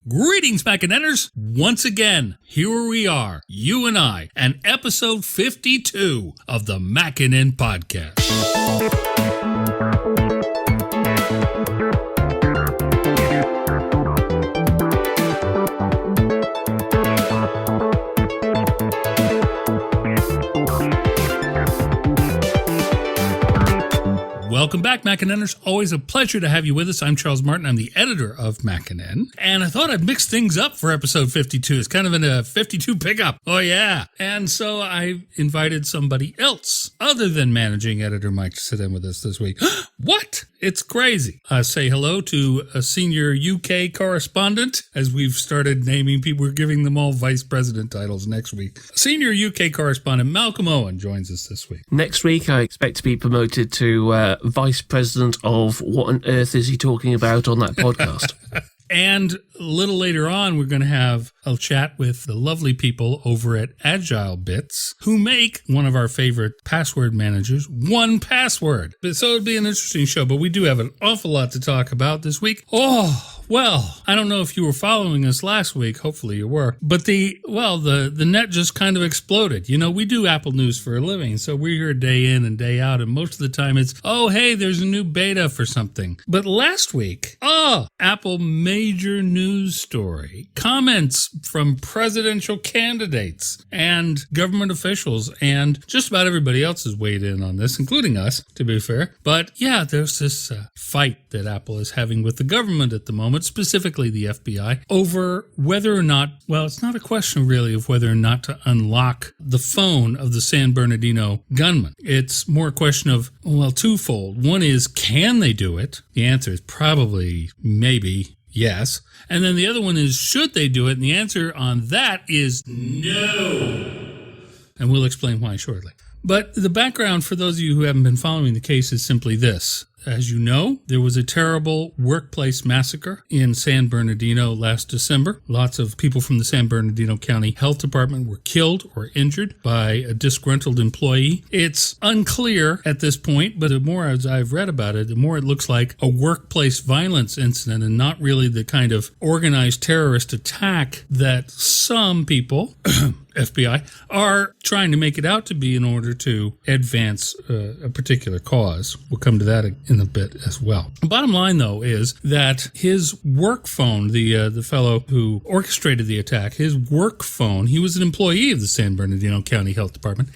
Greetings, MacNNers! Once again, here we are, you and I, and episode 52 of the MacNN Podcast. Welcome back, MacNNers. Always a pleasure to have you with us. I'm Charles Martin. I'm the editor of MacNN. And I thought I'd mix things up for episode 52. It's kind of a 52 pickup. Oh, yeah. And so I invited somebody else other than managing editor Mike to sit in with us this week. What? It's crazy. Say hello to a senior UK correspondent, as we've started naming people. We're giving them all vice president titles next week. Senior UK correspondent Malcolm Owen joins us this week. Next week, I expect to be promoted to vice president of what on earth is he talking about on that podcast? And a little later on, we're going to have a chat with the lovely people over at Agilebits, who make one of our favorite password managers, 1Password. So it'll be an interesting show, but we do have an awful lot to talk about this week. Well, I don't know if you were following us last week. Hopefully you were. But the net just kind of exploded. You know, we do Apple news for a living, so we're here day in and day out, and most of the time it's, oh, hey, there's a new beta for something. But last week, Apple major news story. Comments from presidential candidates and government officials, and just about everybody else has weighed in on this, including us, to be fair. But yeah, there's this fight that Apple is having with the government at the moment, specifically the FBI, over whether or not, well, it's not a question really of whether or not to unlock the phone of the San Bernardino gunman. It's more a question of, well, twofold. One is, can they do it? The answer is probably, maybe, yes. And then the other one is, should they do it? And the answer on that is no. And we'll explain why shortly. But the background for those of you who haven't been following the case is simply this. As you know, there was a terrible workplace massacre in San Bernardino last December. Lots of people from the San Bernardino County Health Department were killed or injured by a disgruntled employee. It's unclear at this point, but the more as I've read about it, the more it looks like a workplace violence incident and not really the kind of organized terrorist attack that some people, FBI, are trying to make it out to be in order to advance a particular cause. We'll come to that in a bit as well. The bottom line, though, is that his work phone, the fellow who orchestrated the attack, his work phone, he was an employee of the San Bernardino County Health Department,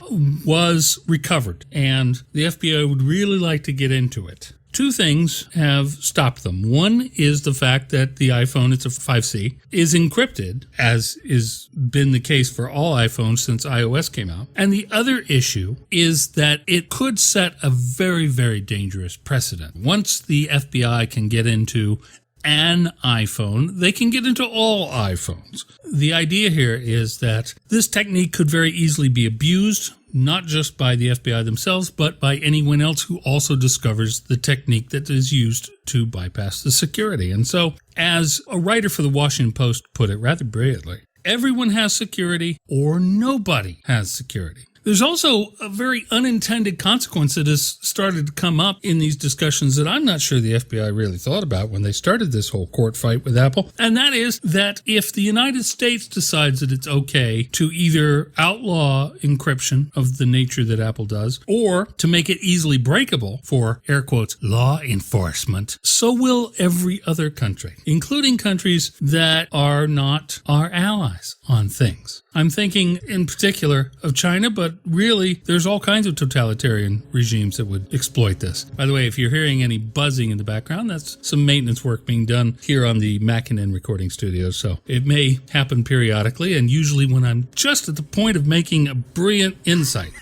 was recovered. And the FBI would really like to get into it. Two things have stopped them. One is the fact that the iPhone, it's a 5C, is encrypted, as has been the case for all iPhones since iOS came out. And the other issue is that it could set a very, very dangerous precedent. Once the FBI can get into an iPhone, they can get into all iPhones. The idea here is that this technique could very easily be abused, not just by the FBI themselves, but by anyone else who also discovers the technique that is used to bypass the security. And so, as a writer for the Washington Post put it rather brilliantly, everyone has security or nobody has security. There's also a very unintended consequence that has started to come up in these discussions that I'm not sure the FBI really thought about when they started this whole court fight with Apple. And that is that if the United States decides that it's okay to either outlaw encryption of the nature that Apple does, or to make it easily breakable for, air quotes, law enforcement, so will every other country, including countries that are not our allies on things. I'm thinking in particular of China, but really there's all kinds of totalitarian regimes that would exploit this. By the way, if you're hearing any buzzing in the background, that's some maintenance work being done here on the MacNN recording studio. So it may happen periodically, and usually when I'm just at the point of making a brilliant insight.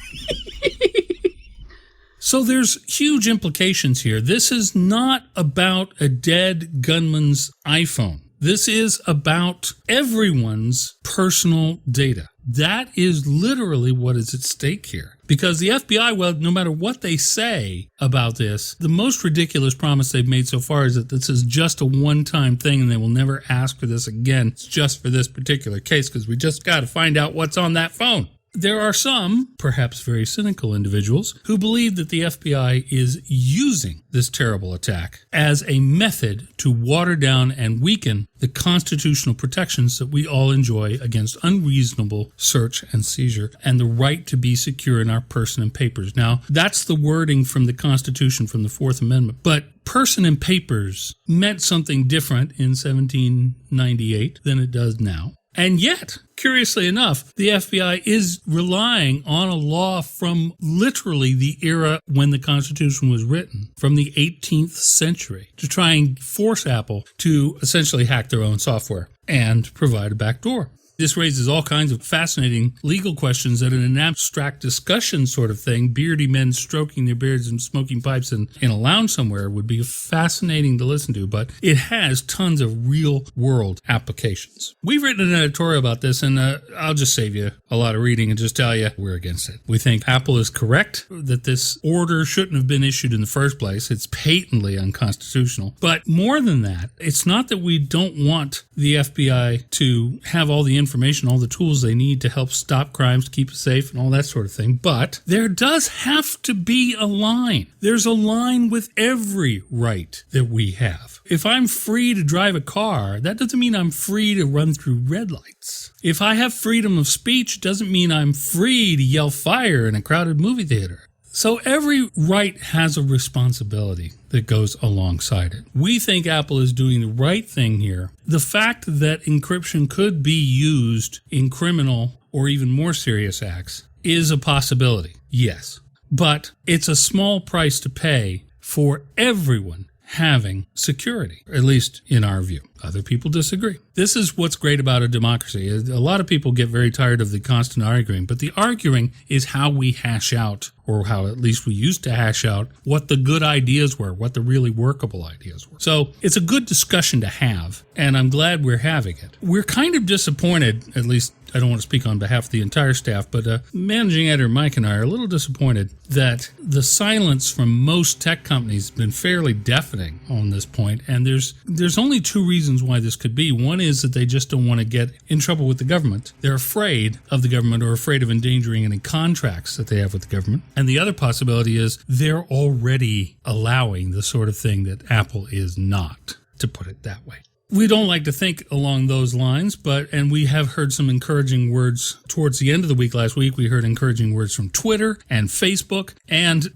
So there's huge implications here. This is not about a dead gunman's iPhone. This is about everyone's personal data. That is literally what is at stake here. Because the FBI, well, no matter what they say about this, the most ridiculous promise they've made so far is that this is just a one-time thing and they will never ask for this again. It's just for this particular case because we just got to find out what's on that phone. there are some, perhaps very cynical individuals, who believe that the FBI is using this terrible attack as a method to water down and weaken the constitutional protections that we all enjoy against unreasonable search and seizure and the right to be secure in our person and papers. Now, that's the wording from the Constitution, from the Fourth Amendment. But person and papers meant something different in 1798 than it does now. And yet, curiously enough, the FBI is relying on a law from literally the era when the Constitution was written, from the 18th century, to try and force Apple to essentially hack their own software and provide a backdoor. This raises all kinds of fascinating legal questions that in an abstract discussion sort of thing, beardy men stroking their beards and smoking pipes in a lounge somewhere would be fascinating to listen to, but it has tons of real-world applications. We've written an editorial about this, and I'll just save you a lot of reading and just tell you we're against it. We think Apple is correct, that this order shouldn't have been issued in the first place. It's patently unconstitutional. But more than that, it's not that we don't want the FBI to have all the information, all the tools they need to help stop crimes, to keep us safe, and all that sort of thing. But there does have to be a line. There's a line with every right that we have. If I'm free to drive a car, that doesn't mean I'm free to run through red lights. If I have freedom of speech, it doesn't mean I'm free to yell fire in a crowded movie theater. So every right has a responsibility that goes alongside it. We think Apple is doing the right thing here. The fact that encryption could be used in criminal or even more serious acts is a possibility, yes. But it's a small price to pay for everyone having security, at least in our view. Other people disagree. This is what's great about a democracy. A lot of people get very tired of the constant arguing, but the arguing is how we hash out, or how at least we used to hash out, what the good ideas were, what the really workable ideas were. So it's a good discussion to have, and I'm glad we're having it. We're kind of disappointed, at least I don't want to speak on behalf of the entire staff, but managing editor Mike and I are a little disappointed that the silence from most tech companies has been fairly deafening on this point, and there's only two reasons why this could be. One is that they just don't want to get in trouble with the government. They're afraid of the government or afraid of endangering any contracts that they have with the government. And the other possibility is they're already allowing the sort of thing that Apple is not, to put it that way. We don't like to think along those lines, and we have heard some encouraging words towards the end of the week. Last week, we heard encouraging words from Twitter and Facebook and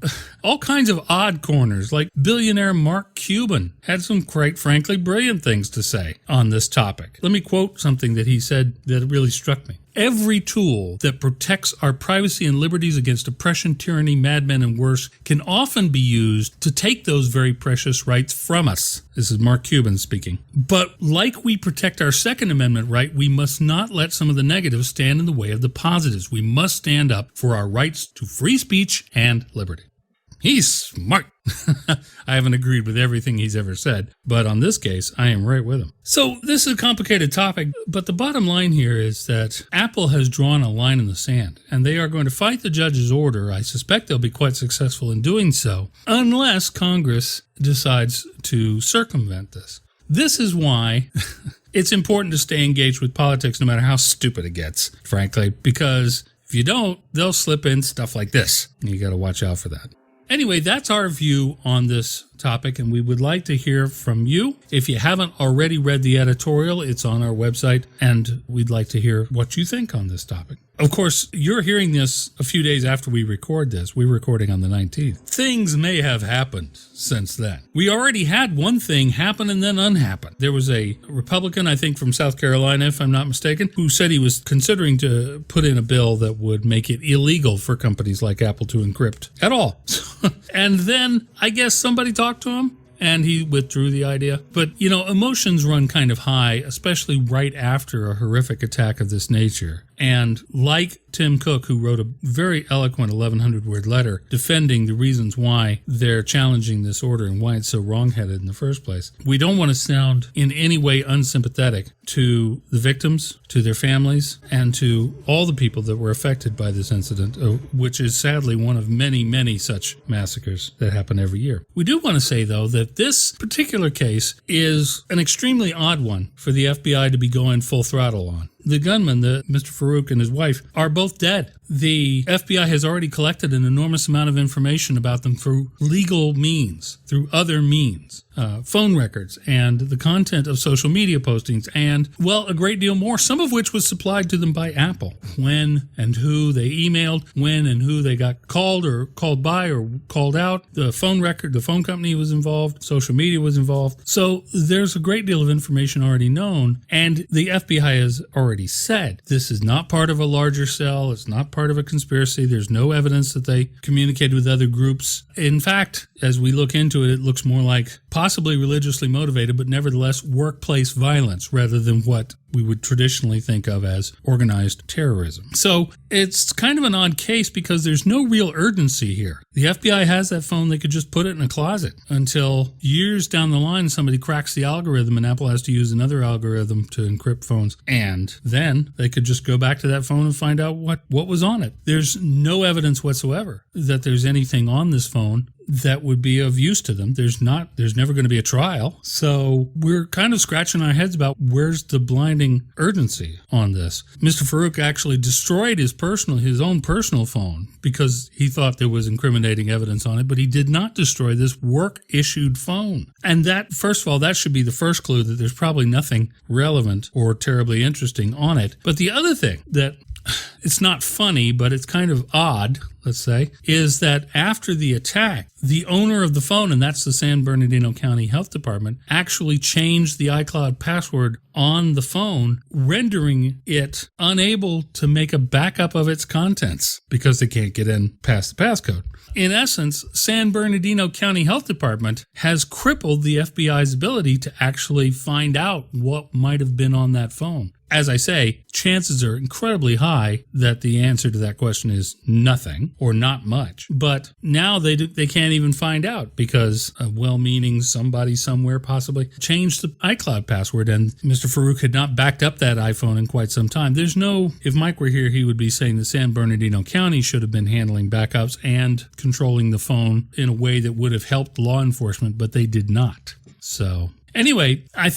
all kinds of odd corners, like billionaire Mark Cuban had some, quite frankly, brilliant things to say on this topic. Let me quote something that he said that really struck me. Every tool that protects our privacy and liberties against oppression, tyranny, madmen, and worse can often be used to take those very precious rights from us. This is Mark Cuban speaking. But like we protect our Second Amendment right, we must not let some of the negatives stand in the way of the positives. We must stand up for our rights to free speech and liberty. He's smart. I haven't agreed with everything he's ever said, but on this case, I am right with him. So this is a complicated topic, but the bottom line here is that Apple has drawn a line in the sand, and they are going to fight the judge's order. I suspect they'll be quite successful in doing so, unless Congress decides to circumvent this. This is why it's important to stay engaged with politics no matter how stupid it gets, frankly, because if you don't, they'll slip in stuff like this. You got to watch out for that. Anyway, that's our view on this topic, and we would like to hear from you. If you haven't already read the editorial, it's on our website, and we'd like to hear what you think on this topic. Of course, you're hearing this a few days after we record this. We're recording on the 19th. Things may have happened since then. We already had one thing happen and then unhappen. There was a Republican, I think from South Carolina, if I'm not mistaken, who said he was considering to put in a bill that would make it illegal for companies like Apple to encrypt at all. And then I guess somebody talked to him, and he withdrew the idea. But, emotions run kind of high, especially right after a horrific attack of this nature. And like Tim Cook, who wrote a very eloquent 1,100-word letter defending the reasons why they're challenging this order and why it's so wrongheaded in the first place, we don't want to sound in any way unsympathetic to the victims, to their families, and to all the people that were affected by this incident, which is sadly one of many, many such massacres that happen every year. We do want to say, though, that this particular case is an extremely odd one for the FBI to be going full throttle on. the gunman, Mr. Farouk and his wife, are both dead. The FBI has already collected an enormous amount of information about them through legal means, through other means, phone records, and the content of social media postings, and, well, a great deal more, some of which was supplied to them by Apple. When and who they emailed, when and who they got called or called by or called out. The phone record, the phone company was involved, social media was involved. So there's a great deal of information already known, and the FBI has already said this is not part of a larger cell, it's not part of a conspiracy, there's no evidence that they communicated with other groups. In fact, as we look into it, it looks more like possibly religiously motivated, but nevertheless workplace violence rather than what we would traditionally think of as organized terrorism. So it's kind of an odd case because there's no real urgency here. The FBI has that phone. They could just put it in a closet until years down the line somebody cracks the algorithm and Apple has to use another algorithm to encrypt phones. And then they could just go back to that phone and find out what was on it. There's no evidence whatsoever that there's anything on this phone that would be of use to them. There's never going to be a trial. So we're kind of scratching our heads about where's the blinding urgency on this. Mr. Farouk actually destroyed his own personal phone because he thought there was incriminating evidence on it, but he did not destroy this work-issued phone. And that, first of all, that should be the first clue that there's probably nothing relevant or terribly interesting on it. But the other thing that it's not funny, but it's kind of odd, let's say, is that after the attack, the owner of the phone, and that's the San Bernardino County Health Department, actually changed the iCloud password on the phone, rendering it unable to make a backup of its contents because they can't get in past the passcode. In essence, San Bernardino County Health Department has crippled the FBI's ability to actually find out what might have been on that phone. As I say, chances are incredibly high that the answer to that question is nothing or not much. But now they can't even find out because a well-meaning somebody somewhere possibly changed the iCloud password, and Mr. Farouk had not backed up that iPhone in quite some time. If Mike were here, he would be saying the San Bernardino County should have been handling backups and controlling the phone in a way that would have helped law enforcement, but they did not. So anyway, I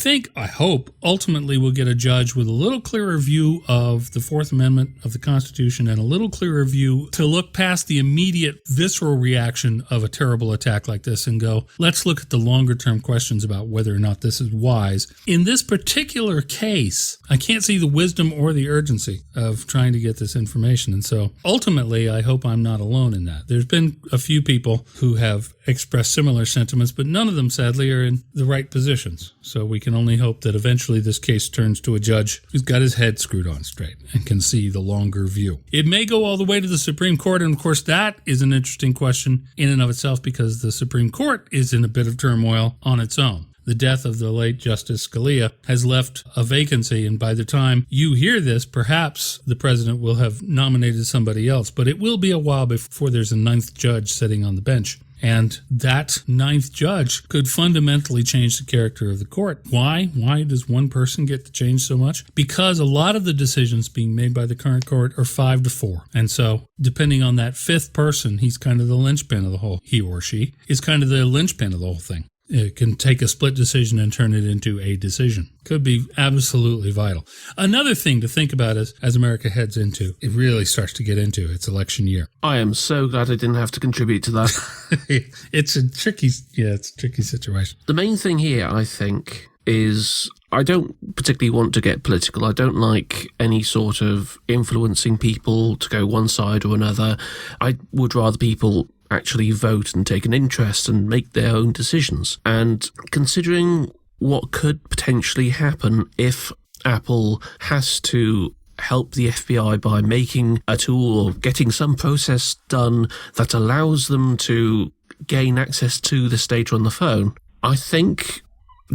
hope, ultimately we'll get a judge with a little clearer view of the Fourth Amendment of the Constitution and a little clearer view to look past the immediate visceral reaction of a terrible attack like this and go, let's look at the longer term questions about whether or not this is wise. In this particular case, I can't see the wisdom or the urgency of trying to get this information. And so ultimately, I hope I'm not alone in that. There's been a few people who have expressed similar sentiments, but none of them, sadly, are in the right positions. So we can only hope that eventually this case turns to a judge who's got his head screwed on straight and can see the longer view. It may go all the way to the Supreme Court, and of course that is an interesting question in and of itself because the Supreme Court is in a bit of turmoil on its own. The death of the late Justice Scalia has left a vacancy, and by the time you hear this, perhaps the president will have nominated somebody else, but it will be a while before there's a ninth judge sitting on the bench. And that ninth judge could fundamentally change the character of the court. Why? Why does one person get to change so much? Because a lot of the decisions being made by the current court are 5-4. And so, depending on that fifth person, he's kind of the linchpin of the whole, he or she is kind of the linchpin of the whole thing. It can take a split decision and turn it into a decision. Could be absolutely vital. Another thing to think about as America heads into, it really starts to get into its election year. I am so glad I didn't have to contribute to that. It's a tricky situation. The main thing here, I think, is I don't particularly want to get political. I don't like any sort of influencing people to go one side or another. I would rather people actually vote and take an interest and make their own decisions. And considering what could potentially happen if Apple has to help the FBI by making a tool or getting some process done that allows them to gain access to this data on the phone, I think,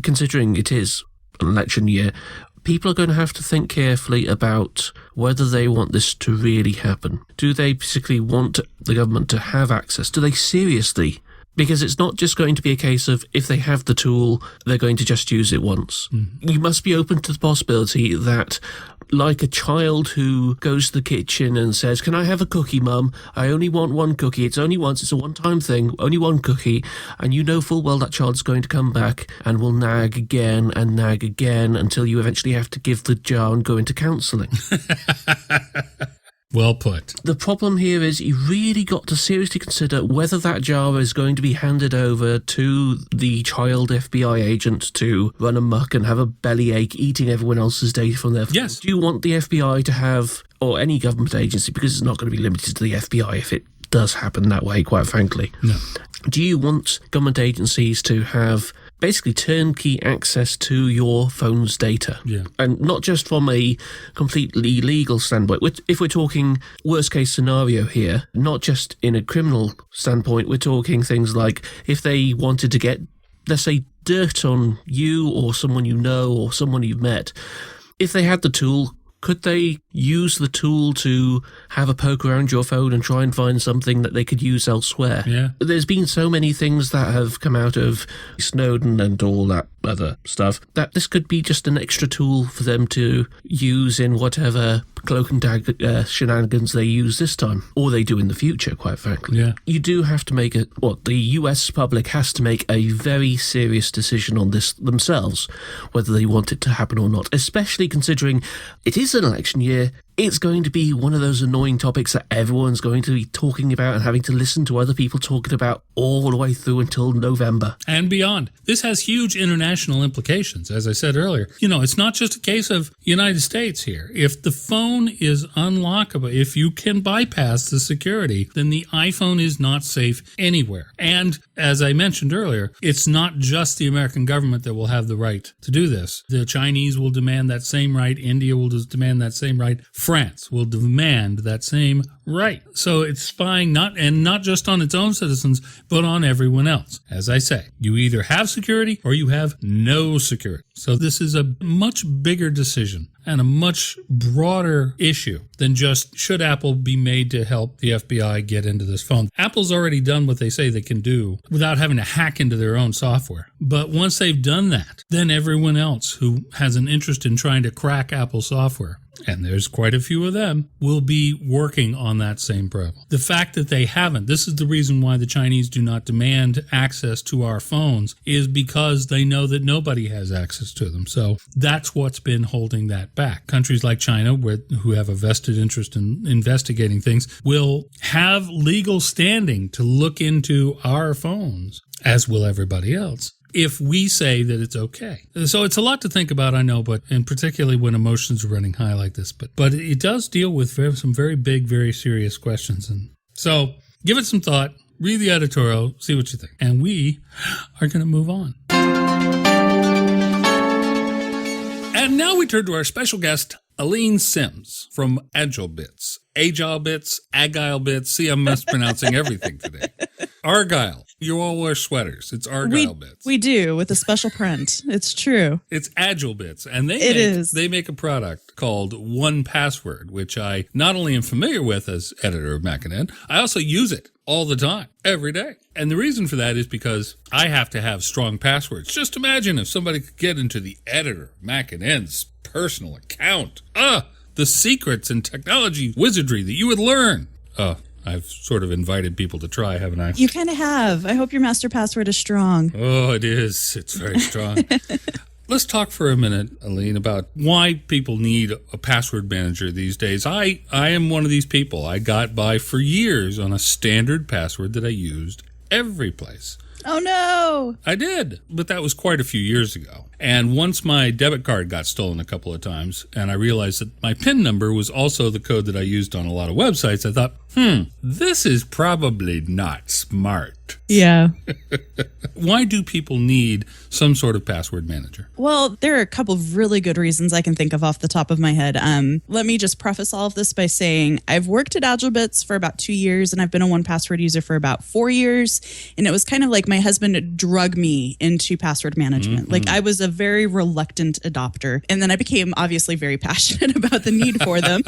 considering it is an election year, people are going to have to think carefully about whether they want this to really happen. Do they particularly want the government to have access? Do they seriously? Because it's not just going to be a case of if they have the tool, they're going to just use it once. Mm-hmm. You must be open to the possibility that like a child who goes to the kitchen and says, "Can I have a cookie, Mum? I only want one cookie. It's only once. It's a one-time thing. Only one cookie." And you know full well that child's going to come back and will nag again until you eventually have to give the jar and go into counselling. Well put. The problem here is you really got to seriously consider whether that jar is going to be handed over to the child FBI agent to run amok and have a bellyache eating everyone else's data from their phone. Yes. Do you want the FBI to have, or any government agency, because it's not going to be limited to the FBI if it does happen that way, quite frankly. No. Do you want government agencies to have basically turnkey access to your phone's data? Yeah. And not just from a completely legal standpoint. If we're talking worst case scenario here, not just in a criminal standpoint, we're talking things like if they wanted to get, let's say, dirt on you or someone you know or someone you've met, if they had the tool, could they use the tool to have a poke around your phone and try and find something that they could use elsewhere? Yeah. There's been so many things that have come out of Snowden and all that other stuff that this could be just an extra tool for them to use in whatever cloak and dagger shenanigans they use this time, or they do in the future, quite frankly. Yeah. You do have to make the US public has to make a very serious decision on this themselves, whether they want it to happen or not, especially considering it is an election year. It's going to be one of those annoying topics that everyone's going to be talking about and having to listen to other people talking about all the way through until November. And beyond. This has huge international implications, as I said earlier. It's not just a case of United States here. If the phone is unlockable, if you can bypass the security, then the iPhone is not safe anywhere. And as I mentioned earlier, it's not just the American government that will have the right to do this. The Chinese will demand that same right. India will demand that same right. France will demand that same right. So it's spying not just on its own citizens, but on everyone else. As I say, you either have security or you have no security. So this is a much bigger decision and a much broader issue than just should Apple be made to help the FBI get into this phone. Apple's already done what they say they can do without having to hack into their own software. But once they've done that, then everyone else who has an interest in trying to crack Apple software, and there's quite a few of them, will be working on that same problem. The fact that they haven't, this is the reason why the Chinese do not demand access to our phones, is because they know that nobody has access to them. So that's what's been holding that back. Countries like China, who have a vested interest in investigating things, will have legal standing to look into our phones, as will everybody else, if we say that it's okay. So it's a lot to think about, I know, and particularly when emotions are running high like this. But it does deal with some very big, very serious questions. And so give it some thought, read the editorial, see what you think. And we are going to move on. And now we turn to our special guest, Aleen Simms from Agilebits. Agilebits. See, I'm mispronouncing everything today. Argyle. You all wear sweaters. It's Argyle Bits. We do, with a special print. It's true. It's Agilebits. And they make a product called 1Password, which I not only am familiar with as editor of MacNN, I also use it all the time, every day. And the reason for that is because I have to have strong passwords. Just imagine if somebody could get into the editor of MacNN's personal account. The secrets and technology wizardry that you would learn. I've sort of invited people to try, haven't I? You kind of have. I hope your master password is strong. Oh, it is. It's very strong. Let's talk for a minute, Aleen, about why people need a password manager these days. I am one of these people. I got by for years on a standard password that I used every place. Oh, no. I did, but that was quite a few years ago. And once my debit card got stolen a couple of times, and I realized that my PIN number was also the code that I used on a lot of websites, I thought, this is probably not smart. Yeah. Why do people need some sort of password manager? Well, there are a couple of really good reasons I can think of off the top of my head. Let me just preface all of this by saying I've worked at Agilebits for about 2 years, and I've been a 1Password user for about 4 years. And it was kind of like my husband drug me into password management. Mm-hmm. Like I was a very reluctant adopter. And then I became obviously very passionate about the need for them.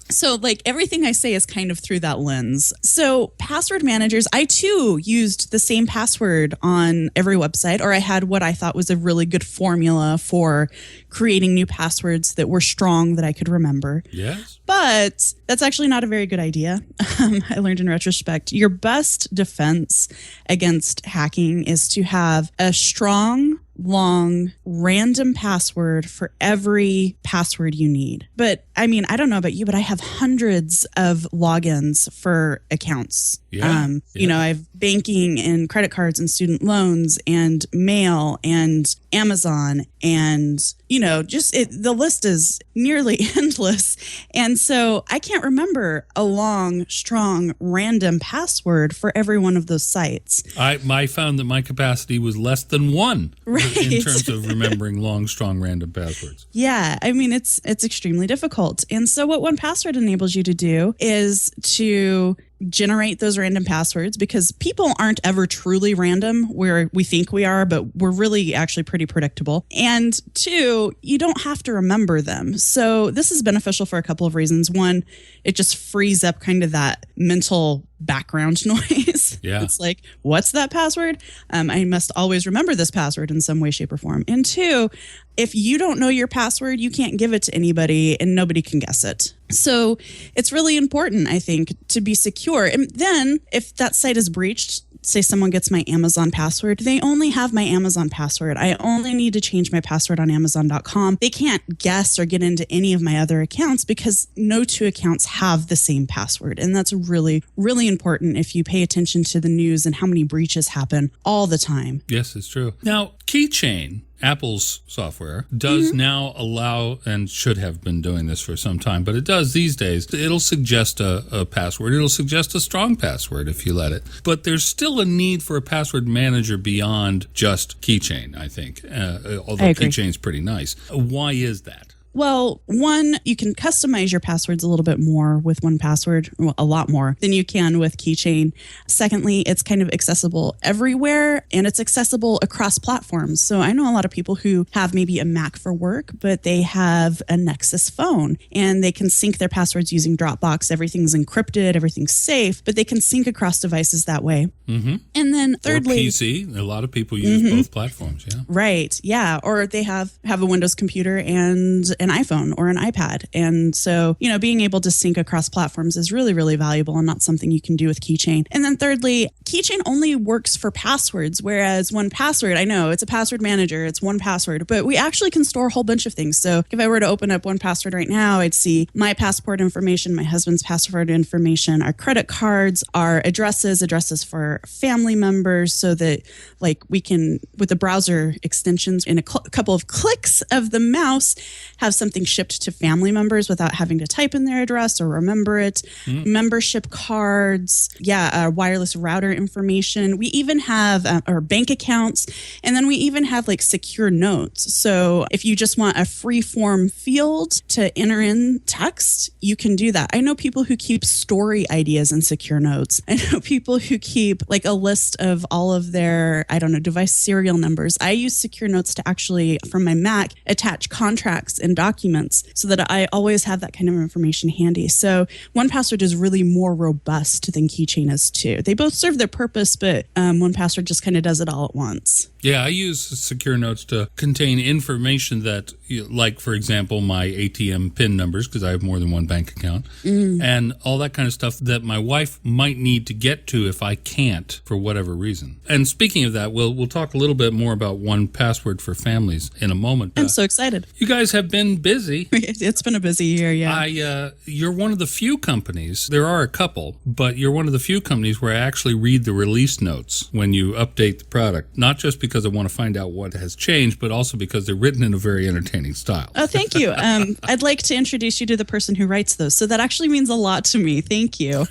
So like everything I say is kind of through that lens. So password managers, I too used the same password on every website, or I had what I thought was a really good formula for creating new passwords that were strong that I could remember. Yes. But that's actually not a very good idea. I learned in retrospect, your best defense against hacking is to have a strong, long, random password for every password you need. But I mean, I don't know about you, but I have hundreds of logins for accounts. Yeah. You know, I have banking and credit cards and student loans and mail and Amazon and, you know, just the list is nearly endless. And so I can't remember a long, strong, random password for every one of those sites. I found that my capacity was less than one in terms of remembering long, strong, random passwords. Yeah, I mean, it's extremely difficult. And so what 1Password enables you to do is to generate those random passwords, because people aren't ever truly random where we think we are, but we're really actually pretty predictable. And two, you don't have to remember them. So this is beneficial for a couple of reasons. One, it just frees up kind of that mental background noise. Yeah. It's like, what's that password? I must always remember this password in some way, shape, or form. And two, if you don't know your password, you can't give it to anybody and nobody can guess it. So it's really important, I think, to be secure. And then if that site is breached, say someone gets my Amazon password, they only have my Amazon password. I only need to change my password on Amazon.com. They can't guess or get into any of my other accounts because no two accounts have the same password. And that's really, really important if you pay attention to the news and how many breaches happen all the time. Yes, it's true. Now, Keychain, Apple's software, does now allow, and should have been doing this for some time, but it does these days. It'll suggest a password. It'll suggest a strong password if you let it. But there's still a need for a password manager beyond just Keychain, I think, although Keychain's pretty nice. Why is that? Well, one, you can customize your passwords a little bit more with 1Password, well, a lot more than you can with Keychain. Secondly, it's kind of accessible everywhere and it's accessible across platforms. So I know a lot of people who have maybe a Mac for work, but they have a Nexus phone and they can sync their passwords using Dropbox. Everything's encrypted, everything's safe, but they can sync across devices that way. Mm-hmm. And then thirdly, or PC. A lot of people use both platforms, yeah. Right. Yeah. Or they have a Windows computer and an iPhone or an iPad. And so, you know, being able to sync across platforms is really, really valuable and not something you can do with Keychain. And then thirdly, Keychain only works for passwords, whereas 1Password, I know it's a password manager, it's 1Password, but we actually can store a whole bunch of things. So if I were to open up 1Password right now, I'd see my passport information, my husband's passport information, our credit cards, our addresses for family members, so that like we can, with the browser extensions, in a couple of clicks of the mouse, have something shipped to family members without having to type in their address or remember it. Membership cards, wireless router information. We even have our bank accounts, and then we even have like secure notes. So if you just want a free form field to enter in text, you can do that. I know people who keep story ideas in secure notes. I know people who keep like a list of all of their, device serial numbers. I use secure notes to actually, from my Mac, attach contracts and documents so that I always have that kind of information handy. So 1Password is really more robust than Keychain is too. They both serve their purpose, but 1Password just kind of does it all at once. Yeah, I use secure notes to contain information that, like, for example, my ATM PIN numbers, because I have more than one bank account, and all that kind of stuff that my wife might need to get to if I can't for whatever reason. And speaking of that, we'll talk a little bit more about 1Password for families in a moment. I'm so excited. You guys have been busy. It's been a busy year, yeah. You're one of the few companies, there are a couple, but you're one of the few companies where I actually read the release notes when you update the product, not just because I want to find out what has changed, but also because they're written in a very entertaining style. Oh, thank you. I'd like to introduce you to the person who writes those. So that actually means a lot to me. Thank you.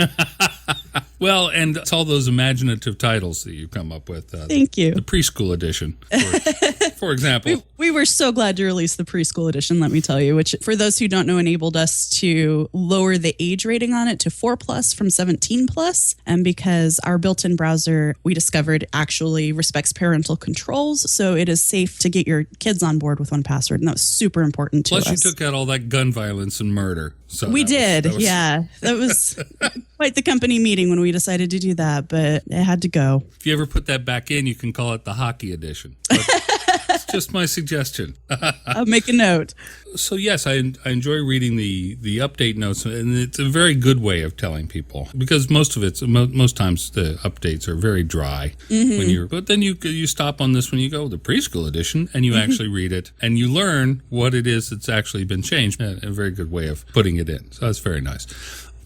Well, and it's all those imaginative titles that you come up with. Thank you. The preschool edition for for example. We were so glad to release the preschool edition, let me tell you, which for those who don't know, enabled us to lower the age rating on it to 4+ from 17+. And because our built-in browser, we discovered, actually respects parental controls. So it is safe to get your kids on board with 1Password. And that was super important to us. Plus, you took out all that gun violence and murder. So we did. Yeah. That was quite the company meeting when we decided to do that, but it had to go. If you ever put that back in, you can call it the hockey edition. But it's just my suggestion. I'll make a note. So yes, I enjoy reading the update notes, and it's a very good way of telling people, because most times the updates are very dry but then you stop on this when you go the preschool edition and you actually read it and you learn what it is that's actually been changed. A very good way of putting it in. So that's very nice.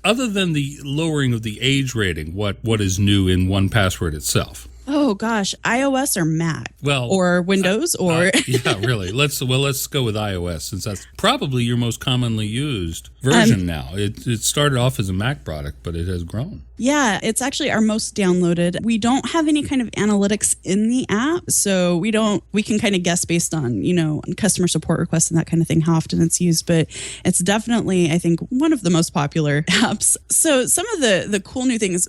Other than the lowering of the age rating, what is new in 1Password itself? Oh gosh, iOS or Mac? Well, or Windows or yeah, really. Let's go with iOS, since that's probably your most commonly used version now. It started off as a Mac product, but it has grown. Yeah, it's actually our most downloaded. We don't have any kind of analytics in the app, so we can kind of guess based on, customer support requests and that kind of thing, how often it's used, but it's definitely, I think, one of the most popular apps. So some of the cool new things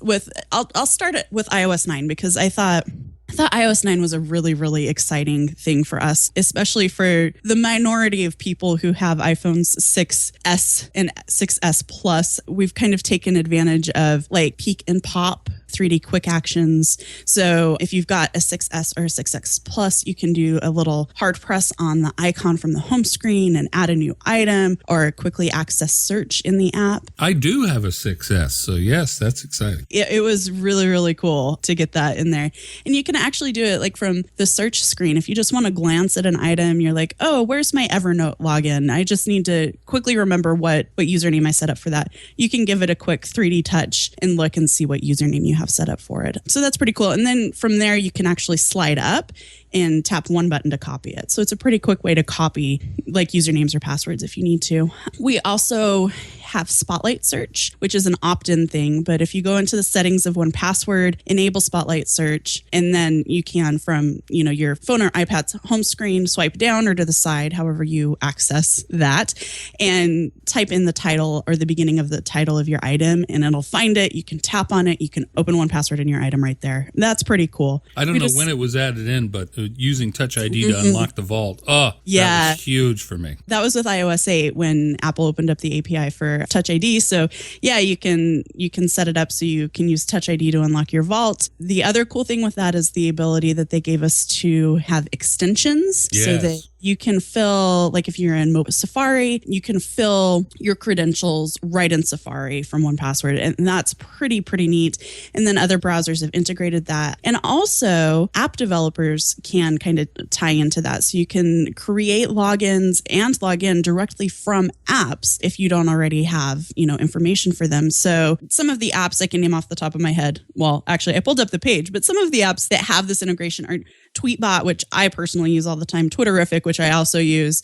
I'll start it with iOS 9, because I thought iOS 9 was a really, really exciting thing for us, especially for the minority of people who have iPhones 6S and 6S Plus. We've kind of taken advantage of like peek and pop 3D quick actions. So if you've got a 6S or a 6X Plus, you can do a little hard press on the icon from the home screen and add a new item, or quickly access search in the app. I do have a 6S, so yes, that's exciting. It was really, really cool to get that in there. And you can actually do it like from the search screen. If you just want to glance at an item, you're like, oh, where's my Evernote login? I just need to quickly remember what username I set up for that. You can give it a quick 3D touch and look and see what username you have set up for it. So that's pretty cool. And then from there, you can actually slide up and tap one button to copy it. So it's a pretty quick way to copy like usernames or passwords if you need to. We also have Spotlight Search, which is an opt-in thing. But if you go into the settings of 1Password, enable Spotlight Search, and then you can from your phone or iPad's home screen swipe down or to the side, however you access that, and type in the title or the beginning of the title of your item, and it'll find it. You can tap on it. You can open 1Password in your item right there. That's pretty cool. I don't know when it was added in, but using Touch ID to unlock the vault. Oh, yeah, that was huge for me. That was with iOS 8 when Apple opened up the API for Touch ID. So yeah, you can set it up so you can use Touch ID to unlock your vault. The other cool thing with that is the ability that they gave us to have extensions. Yes. So that you can fill, like if you're in mobile Safari, you can fill your credentials right in Safari from 1Password. And that's pretty neat. And then other browsers have integrated that. And also app developers can kind of tie into that. So you can create logins and log in directly from apps if you don't already have, information for them. So some of the apps I can name off the top of my head. Well, actually, I pulled up the page, but some of the apps that have this integration are Tweetbot, which I personally use all the time, Twitterific, which I also use,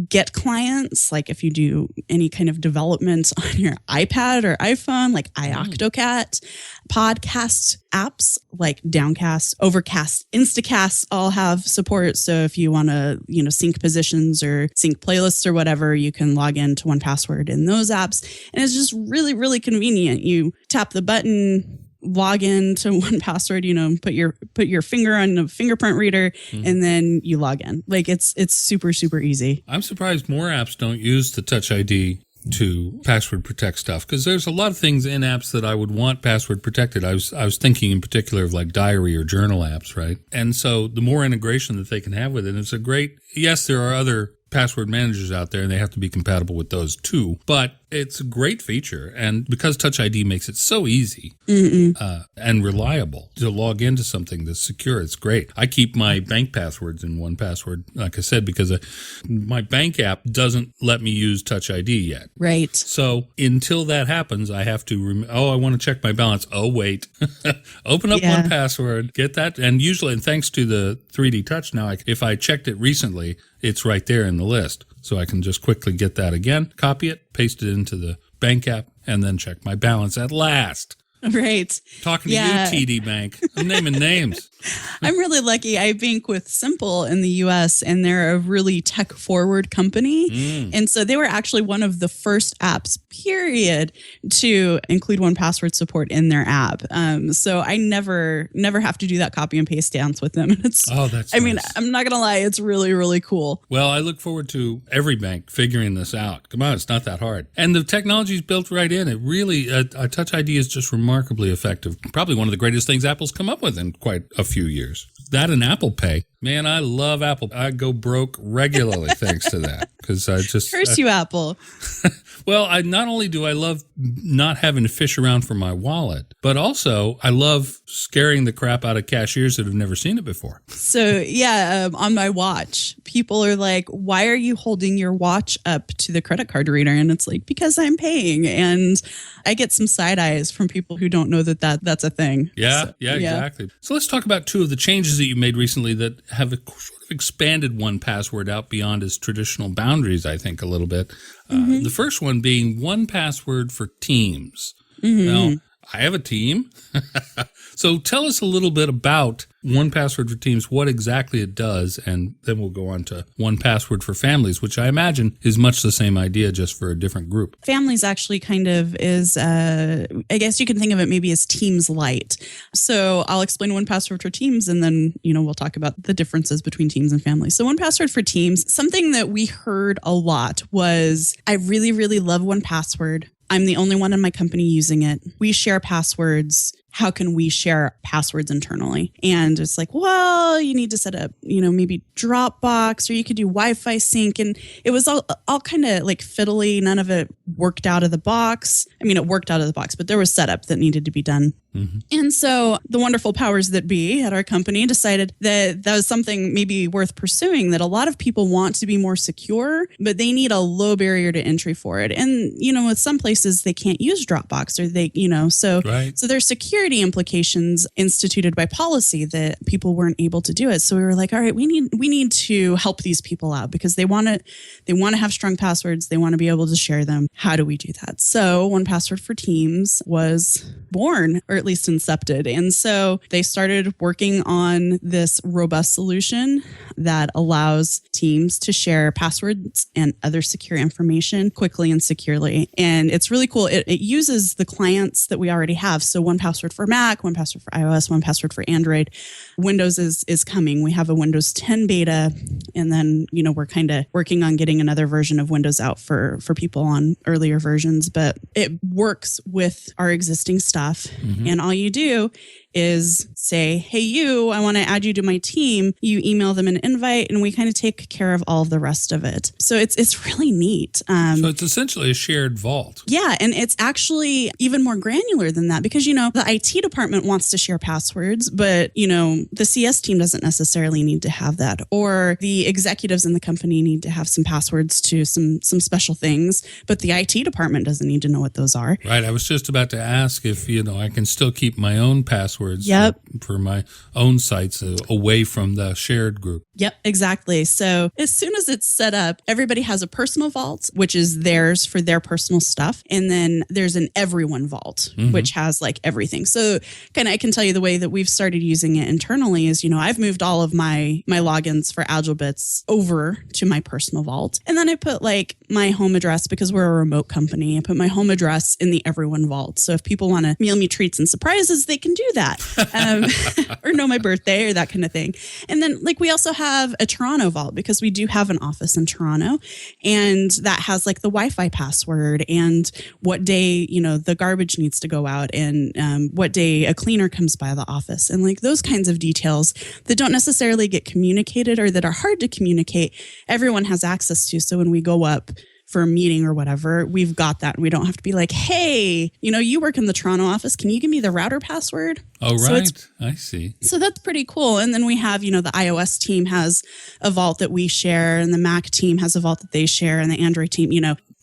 Get Clients, like if you do any kind of development on your iPad or iPhone, like iOctocat, podcast apps like Downcast, Overcast, Instacast all have support. So if you want to, sync positions or sync playlists or whatever, you can log into 1Password in those apps. And it's just really, really convenient. You tap the button, log in to 1Password, put your finger on the fingerprint reader, and then you log in. Like it's super, super easy. I'm surprised more apps don't use the Touch ID to password protect stuff, because there's a lot of things in apps that I would want password protected. I was thinking in particular of like diary or journal apps, right? And so the more integration that they can have with it, it's a great, yes, there are other password managers out there and they have to be compatible with those too, but it's a great feature. And because Touch ID makes it so easy and reliable to log into something that's secure, it's great. I keep my bank passwords in 1Password, like I said, because my bank app doesn't let me use Touch ID yet. Right. So until that happens, I have to, I want to check my balance. Oh, wait. Open up 1Password, get that. And usually, and thanks to the 3D Touch now, if I checked it recently, it's right there in the list. So I can just quickly get that again, copy it, paste it into the bank app, and then check my balance at last. Right. Talking to you, TD Bank. I'm naming names. I'm really lucky. I bank with Simple in the US, and they're a really tech forward company. And so they were actually one of the first apps, period, to include 1Password support in their app. So I never have to do that copy and paste dance with them. It's, I mean, I'm not going to lie. It's really, really cool. Well, I look forward to every bank figuring this out. Come on, it's not that hard. And the technology's built right in. It really, Touch ID is just remarkably effective. Probably one of the greatest things Apple's come up with in quite a few years. That and Apple Pay. Man, I love Apple. I go broke regularly thanks to that. Because I just... Curse you, Apple. Well, not only do I love not having to fish around for my wallet, but also I love scaring the crap out of cashiers that have never seen it before. So, yeah, on my watch, people are like, why are you holding your watch up to the credit card reader? And it's like, because I'm paying. And I get some side eyes from people who don't know that's a thing. Yeah, exactly. So let's talk about two of the changes that you made recently that have sort of expanded 1Password out beyond its traditional boundaries, I think, a little bit. The first one being 1Password for Teams. Now, I have a team. So tell us a little bit about 1Password for Teams, what exactly it does, and then we'll go on to 1Password for Families, which I imagine is much the same idea, just for a different group. Families actually kind of is, I guess you can think of it maybe as Teams Lite. So I'll explain 1Password for Teams, and then, we'll talk about the differences between Teams and Families. So 1Password for Teams, something that we heard a lot was, I really, really love 1Password. I'm the only one in my company using it. We share passwords. How can we share passwords internally? And it's like, well, you need to set up, maybe Dropbox, or you could do Wi-Fi sync. And it was all kind of like fiddly. None of it worked out of the box. I mean, it worked out of the box, but there was setup that needed to be done. And so the wonderful powers that be at our company decided that was something maybe worth pursuing, that a lot of people want to be more secure, but they need a low barrier to entry for it. And, with some places they can't use Dropbox, or they, so there's security implications instituted by policy that people weren't able to do it. So we were like, all right, we need to help these people out, because they want to have strong passwords. They want to be able to share them. How do we do that? So 1Password for Teams was born, or at least incepted. And so they started working on this robust solution that allows teams to share passwords and other secure information quickly and securely. And it's really cool. It uses the clients that we already have. So 1Password for Mac, 1Password for iOS, 1Password for Android. Windows is coming. We have a Windows 10 beta, and then, we're kind of working on getting another version of Windows out for people on earlier versions, but it works with our existing stuff. And all you do is say, hey, I want to add you to my team. You email them an invite, and we kind of take care of all of the rest of it. So it's really neat. So it's essentially a shared vault. Yeah, and it's actually even more granular than that, because, the IT department wants to share passwords, but, the CS team doesn't necessarily need to have that. Or the executives in the company need to have some passwords to some special things, but the IT department doesn't need to know what those are. Right. I was just about to ask if, I can still keep my own passwords for my own sites away from the shared group. Yep, exactly. So as soon as it's set up, everybody has a personal vault, which is theirs for their personal stuff. And then there's an everyone vault, which has like everything. So I can tell you the way that we've started using it internally is, I've moved all of my logins for Agilebits over to my personal vault. And then I put like my home address, because we're a remote company. I put my home address in the everyone vault. So if people want to mail me treats and surprises, they can do that. Or know my birthday or that kind of thing. And then we also have a Toronto vault, because we do have an office in Toronto, and that has like the Wi-Fi password and what day, the garbage needs to go out, and what day a cleaner comes by the office, and like those kinds of details that don't necessarily get communicated, or that are hard to communicate, everyone has access to. So when we go up for a meeting or whatever, we've got that. We don't have to be like, hey, you work in the Toronto office. Can you give me the router password? Oh, right. I see. So that's pretty cool. And then we have, the iOS team has a vault that we share, and the Mac team has a vault that they share, and the Android team,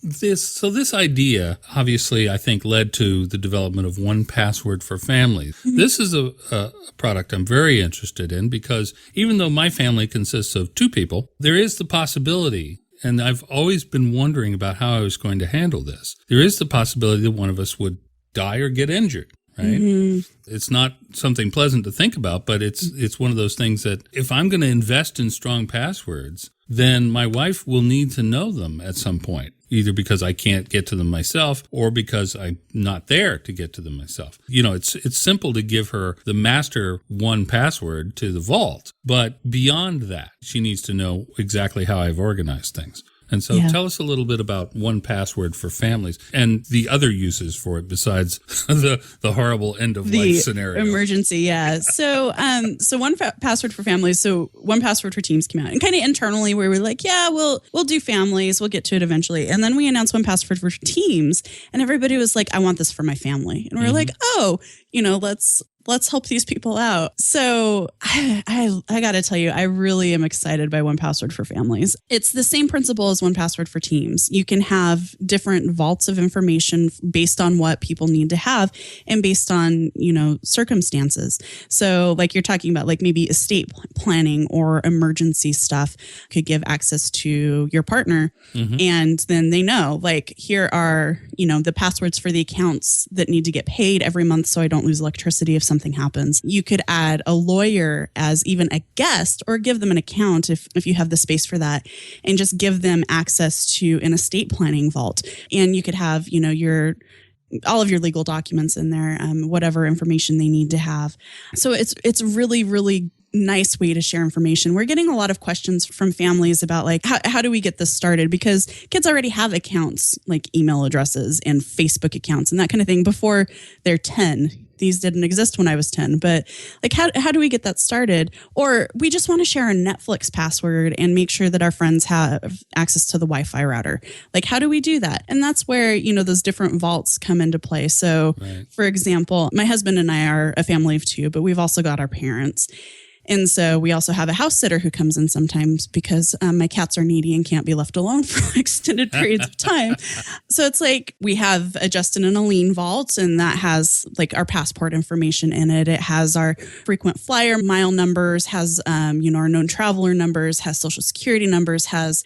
This idea, obviously, I think, led to the development of 1Password for Families. This is a product I'm very interested in, because even though my family consists of 2 people, there is the possibility, and I've always been wondering about how I was going to handle this. There is the possibility that one of us would die or get injured. right? It's not something pleasant to think about, but it's one of those things that if I'm going to invest in strong passwords, then my wife will need to know them at some point, either because I can't get to them myself or because I'm not there to get to them myself. It's simple to give her the master one password to the vault, but beyond that, she needs to know exactly how I've organized things. And so tell us a little bit about 1Password for families and the other uses for it besides the horrible end of life scenario. Emergency, yeah. So 1Password for families. So 1Password for teams came out, and kind of internally we were like, yeah, we'll do families. We'll get to it eventually. And then we announced 1Password for teams, and everybody was like, I want this for my family. And we were like, oh, let's help these people out. So I got to tell you, I really am excited by 1Password for families. It's the same principle as 1Password for teams. You can have different vaults of information based on what people need to have and based on, circumstances. So like you're talking about, like maybe estate planning or emergency stuff could give access to your partner. And then they know, like, here are, the passwords for the accounts that need to get paid every month so I don't lose electricity if something happens. You could add a lawyer as even a guest or give them an account if you have the space for that, and just give them access to an estate planning vault. And you could have, all of your legal documents in there, whatever information they need to have. So it's really, really nice way to share information. We're getting a lot of questions from families about, like, how do we get this started? Because kids already have accounts, like email addresses and Facebook accounts and that kind of thing before they're 10. These didn't exist when I was 10, but like, how do we get that started? Or we just want to share a Netflix password and make sure that our friends have access to the Wi-Fi router. Like, how do we do that? And that's where, those different vaults come into play. So for example, my husband and I are a family of 2, but we've also got our parents. And so we also have a house sitter who comes in sometimes because my cats are needy and can't be left alone for extended periods of time. So it's like we have a Justin and Aleen vault, and that has like our passport information in it. It has our frequent flyer mile numbers, has, our known traveler numbers, has social security numbers, has,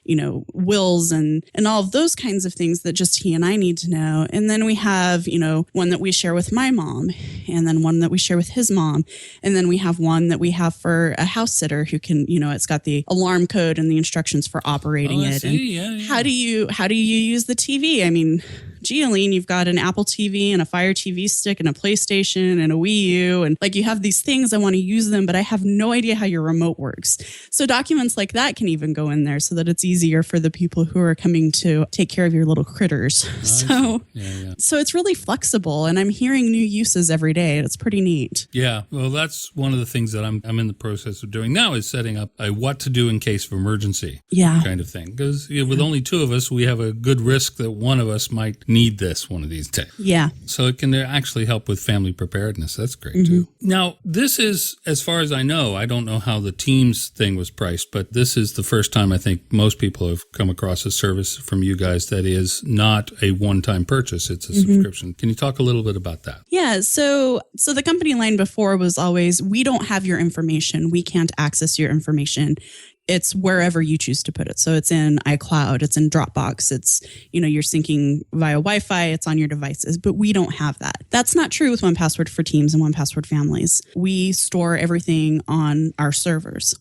wills and all of those kinds of things that just he and I need to know. And then we have, one that we share with my mom, and then one that we share with his mom. And then we have one that we have for a house sitter who can, it's got the alarm code and the instructions for operating it. And how do you use the TV? I mean, gee, Aleen, you've got an Apple TV and a Fire TV stick and a PlayStation and a Wii U. And like, you have these things, I want to use them, but I have no idea how your remote works. So documents like that can even go in there so that it's easier for the people who are coming to take care of your little critters. So it's really flexible, and I'm hearing new uses every day. It's pretty neat. Yeah. Well, that's one of the things that I'm in the process of doing now, is setting up a what to do in case of emergency kind of thing. Because with only 2 of us, we have a good risk that one of us might need this one of these days. Yeah. So it can actually help with family preparedness. That's great too. Now, this is, as far as I know, I don't know how the Teams thing was priced, but this is the first time I think most people have come across a service from you guys that is not a one-time purchase. It's a subscription. Can you talk a little bit about that? Yeah. So the company line before was always, we don't have your information. We can't access your information. It's wherever you choose to put it. So it's in iCloud, it's in Dropbox, it's, you're syncing via Wi-Fi, it's on your devices, but we don't have that. That's not true with 1Password for Teams and 1Password Families. We store everything on our servers.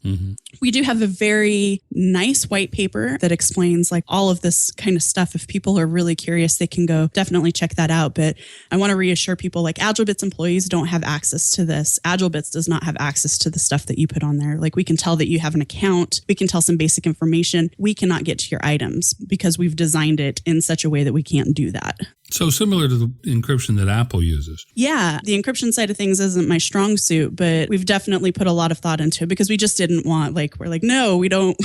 We do have a very nice white paper that explains like all of this kind of stuff. If people are really curious, they can go definitely check that out. But I want to reassure people, like, Agilebits employees don't have access to this. Agilebits does not have access to the stuff that you put on there. Like, we can tell that you have an account. We can tell some basic information. We cannot get to your items because we've designed it in such a way that we can't do that. So similar to the encryption that Apple uses. Yeah, the encryption side of things isn't my strong suit, but we've definitely put a lot of thought into it because we just didn't want, we're like, no, we don't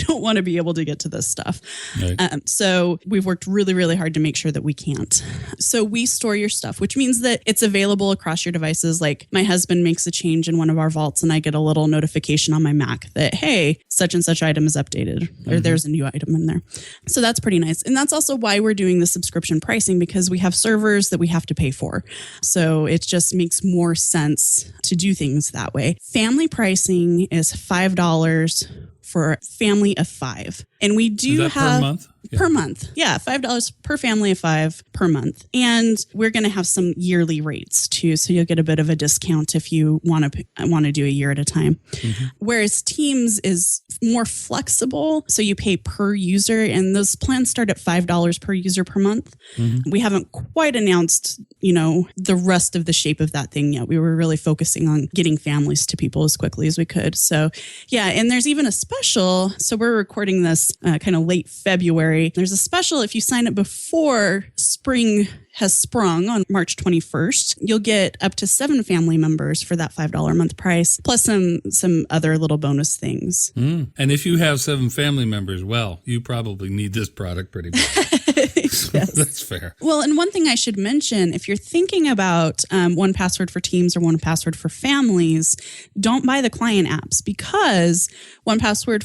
want to be able to get to this stuff. Right. So we've worked really, really hard to make sure that we can't. So we store your stuff, which means that it's available across your devices. Like, my husband makes a change in one of our vaults and I get a little notification on my Mac that, hey, such and such item is updated, or there's a new item in there. So that's pretty nice. And that's also why we're doing the subscription pricing, because we have servers that we have to pay for. So it just makes more sense to do things that way. Family pricing is $5 for a family of 5. And we do Is that have per month? Yeah. per month. Yeah, $5 per family of 5 per month. And we're going to have some yearly rates too, so you'll get a bit of a discount if you want to do a year at a time. Mm-hmm. Whereas Teams is more flexible, so you pay per user, and those plans start at $5 per user per month. Mm-hmm. We haven't quite announced, the rest of the shape of that thing yet. We were really focusing on getting families to people as quickly as we could. So yeah, and there's even a special. So we're recording this kind of late February. There's a special if you sign up before spring has sprung on March 21st. You'll get up to 7 family members for that $5 a month price, plus some other little bonus things. And if you have 7 family members, well, you probably need this product pretty much. Yes. That's fair. Well, and one thing I should mention, if you're thinking about 1Password for Teams or 1Password for families, don't buy the client apps, because 1Password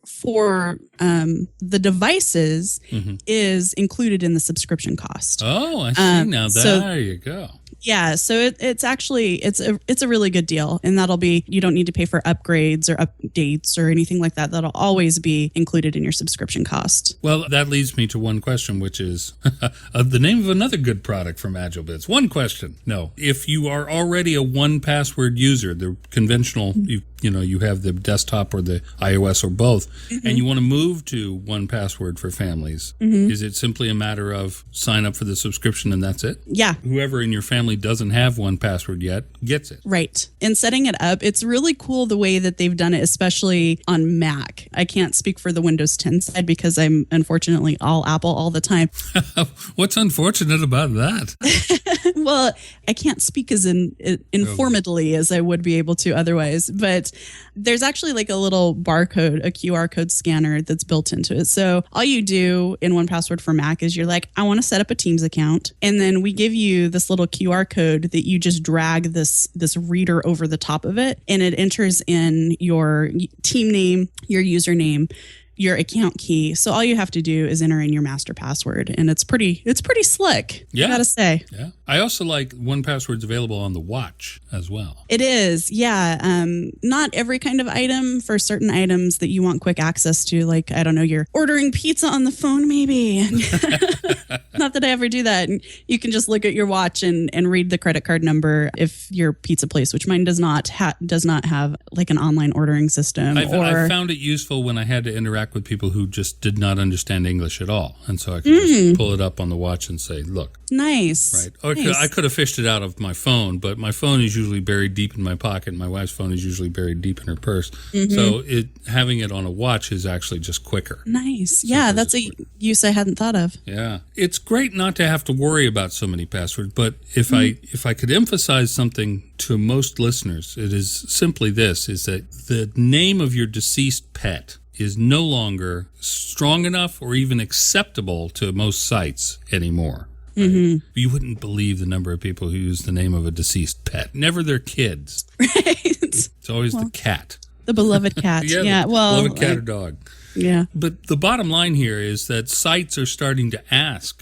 for the devices is included in the subscription cost. Oh, I see now. There you go. Yeah, so it's actually it's a really good deal, and that'll be, you don't need to pay for upgrades or updates or anything like that. That'll always be included in your subscription cost. Well, that leads me to one question, which is the name of another good product from Agilebits. One question. No, if you are already a 1Password user, the conventional, you have the desktop or the iOS or both, and you want to move to 1Password for families, is it simply a matter of sign up for the subscription and that's it? Yeah. Whoever in your family doesn't have 1Password yet gets it. Right. And setting it up, it's really cool the way that they've done it, especially on Mac. I can't speak for the Windows 10 side because I'm unfortunately all Apple all the time. What's unfortunate about that? Well, I can't speak as informedly as I would be able to otherwise, but there's actually like a little barcode, a QR code scanner that's built into it. So all you do in 1Password for Mac is you're like, I want to set up a Teams account. And then we give you this little QR code that you just drag this reader over the top of it, and it enters in your team name, your username, your account key. So all you have to do is enter in your master password, and it's pretty slick. Yeah. I gotta say. Yeah. I also like 1Password's available on the watch as well. It is. Yeah. Not every kind of item. For certain items that you want quick access to, like, I don't know, you're ordering pizza on the phone, maybe. Not that I ever do that. And you can just look at your watch and read the credit card number if your pizza place, which mine does not have like an online ordering system. I found it useful when I had to interact with people who just did not understand English at all. And so I could just pull it up on the watch and say, look. Nice. Right. Or I could have fished it out of my phone, but my phone is usually buried deep in my pocket. My wife's phone is usually buried deep in her purse. So having it on a watch is actually just quicker. Nice. Yeah, that's a use I hadn't thought of. Yeah. It's great not to have to worry about so many passwords, but if I could emphasize something to most listeners, it is simply this, is that the name of your deceased pet is no longer strong enough or even acceptable to most sites anymore. Right? You wouldn't believe the number of people who use the name of a deceased pet. Never their kids. Right. It's always the cat. The beloved cat. Yeah. Well, beloved cat or dog. Yeah. But the bottom line here is that sites are starting to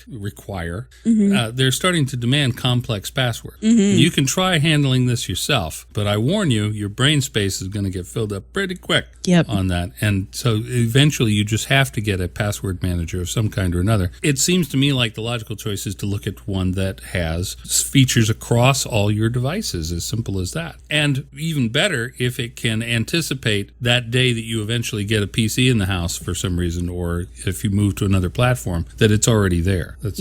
require, they're starting to demand complex passwords. You can try handling this yourself, but I warn you, your brain space is going to get filled up pretty quick on that. And so eventually you just have to get a password manager of some kind or another. It seems to me like the logical choice is to look at one that has features across all your devices, as simple as that. And even better, if it can anticipate that day that you eventually get a PC in the house for some reason, or if you move to another platform, that it's already there. That's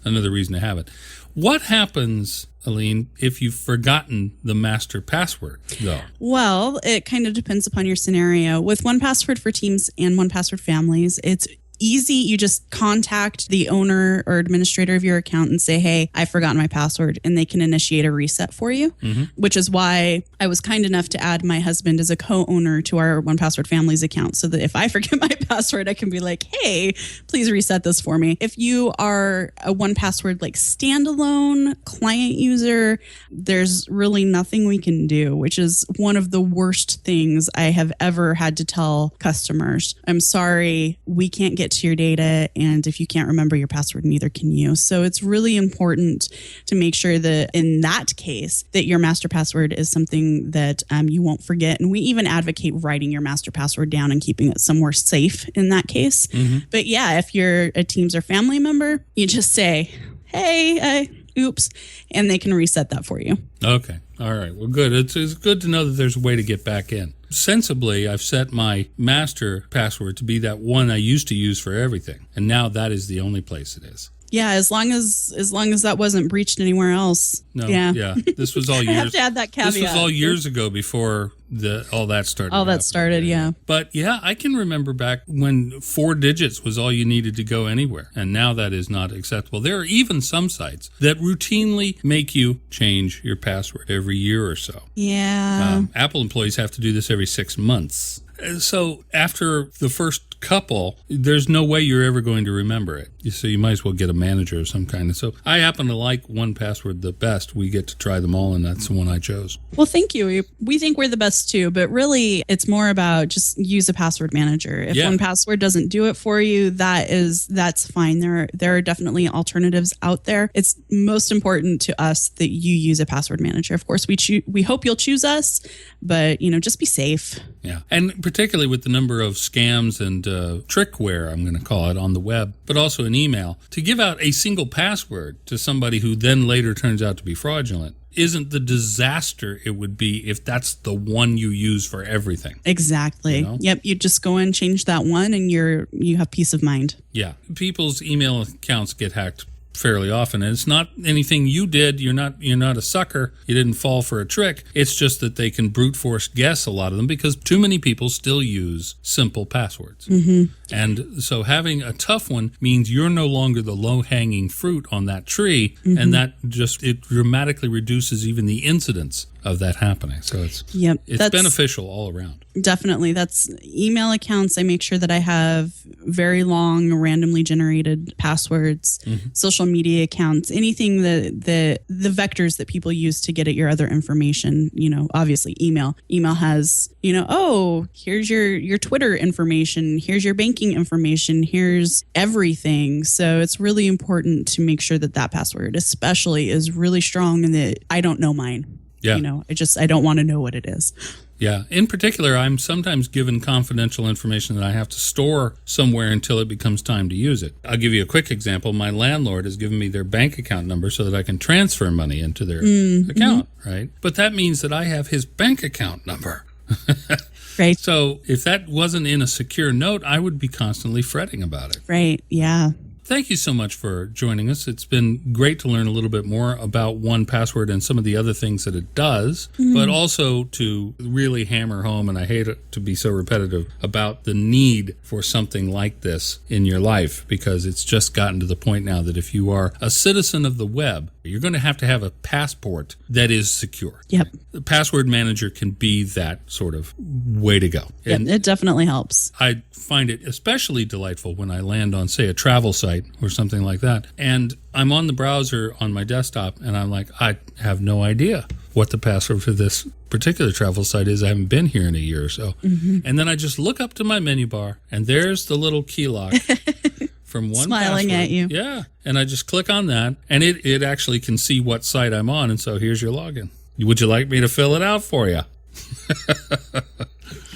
another reason to have it. What happens, Aleen, if you've forgotten the master password, though? Well, it kind of depends upon your scenario. With 1Password for Teams and 1Password Families, it's easy. You just contact the owner or administrator of your account and say, hey, I've forgotten my password, and they can initiate a reset for you, which is why I was kind enough to add my husband as a co-owner to our 1Password Families account, so that if I forget my password, I can be like, hey, please reset this for me. If you are a 1Password like standalone client user, there's really nothing we can do, which is one of the worst things I have ever had to tell customers. I'm sorry, we can't get get to your data. And if you can't remember your password, neither can you. So it's really important to make sure that in that case, that your master password is something that you won't forget. And we even advocate writing your master password down and keeping it somewhere safe in that case. But yeah, if you're a Teams or family member, you just say, hey, oops, and they can reset that for you. Okay. All right. Well, good. It's good to know that there's a way to get back in. Sensibly, I've set my master password to be that one I used to use for everything. And now that is the only place it is. Yeah, as long as that wasn't breached anywhere else. No, yeah. This was all years. I have to add that caveat. This was all years ago before all that started. All that started, yeah. But yeah, I can remember back when 4 digits was all you needed to go anywhere, and now that is not acceptable. There are even some sites that routinely make you change your password every year or so. Yeah. Apple employees have to do this every 6 months. So after the first couple, there's no way you're ever going to remember it. So you might as well get a manager of some kind. So I happen to like 1Password the best. We get to try them all, and that's the one I chose. Well, thank you. We think we're the best too, but really it's more about just use a password manager. If 1Password doesn't do it for you, that's fine. There are definitely alternatives out there. It's most important to us that you use a password manager. Of course, we hope you'll choose us, but just be safe. Yeah. And particularly with the number of scams and trickware, I'm going to call it, on the web, but also in email, to give out a single password to somebody who then later turns out to be fraudulent isn't the disaster it would be if that's the one you use for everything. Exactly. Yep. You just go in, change that one, and you have peace of mind. Yeah. People's email accounts get hacked fairly often, and it's not anything you did. You're not a sucker. You didn't fall for a trick. It's just that they can brute force guess a lot of them because too many people still use simple passwords. And so having a tough one means you're no longer the low-hanging fruit on that tree, and that it dramatically reduces even the incidence of that happening. So it's beneficial all around. Definitely. That's email accounts. I make sure that I have very long, randomly generated passwords, social media accounts, anything the vectors that people use to get at your other information. Obviously email. Email has, here's your Twitter information, here's your banking information, here's everything. So it's really important to make sure that password especially is really strong and that I don't know mine. Yeah. I don't want to know what it is. Yeah. In particular, I'm sometimes given confidential information that I have to store somewhere until it becomes time to use it. I'll give you a quick example. My landlord has given me their bank account number so that I can transfer money into their account, right? But that means that I have his bank account number. Right. So if that wasn't in a secure note, I would be constantly fretting about it. Right. Yeah. Thank you so much for joining us. It's been great to learn a little bit more about 1Password and some of the other things that it does, but also to really hammer home, and I hate it to be so repetitive, about the need for something like this in your life, because it's just gotten to the point now that if you are a citizen of the web, you're going to have a passport that is secure. Yep. The password manager can be that sort of way to go. And it definitely helps. I find it especially delightful when I land on, say, a travel site or something like that, and I'm on the browser on my desktop, and I'm like, I have no idea what the password for this particular travel site is. I haven't been here in a year or so. And then I just look up to my menu bar, and there's the little key lock from 1Password. Smiling at you. Yeah. And I just click on that, and it actually can see what site I'm on, and so here's your login. Would you like me to fill it out for you?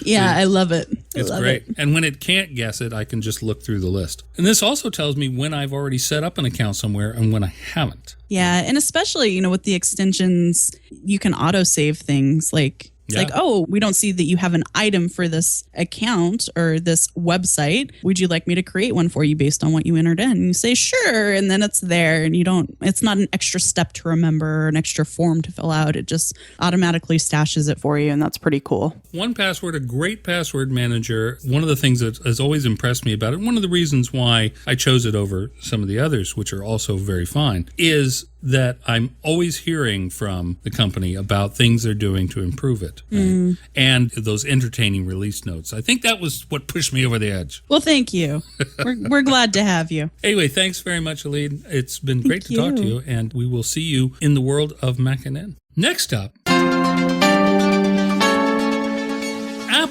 Yeah, I love it. It's great. And when it can't guess it, I can just look through the list. And this also tells me when I've already set up an account somewhere and when I haven't. Yeah, and especially, with the extensions, you can auto-save things like... It's like, oh, we don't see that you have an item for this account or this website. Would you like me to create one for you based on what you entered in? And you say, sure. And then it's there and it's not an extra step to remember or an extra form to fill out. It just automatically stashes it for you. And that's pretty cool. 1Password, a great password manager. One of the things that has always impressed me about it, one of the reasons why I chose it over some of the others, which are also very fine, is that I'm always hearing from the company about things they're doing to improve it. Right? And those entertaining release notes. I think that was what pushed me over the edge. Well, thank you. We're glad to have you. Anyway, thanks very much, Aleen. It's been great to talk to you, and we will see you in the world of MacNN. Next up,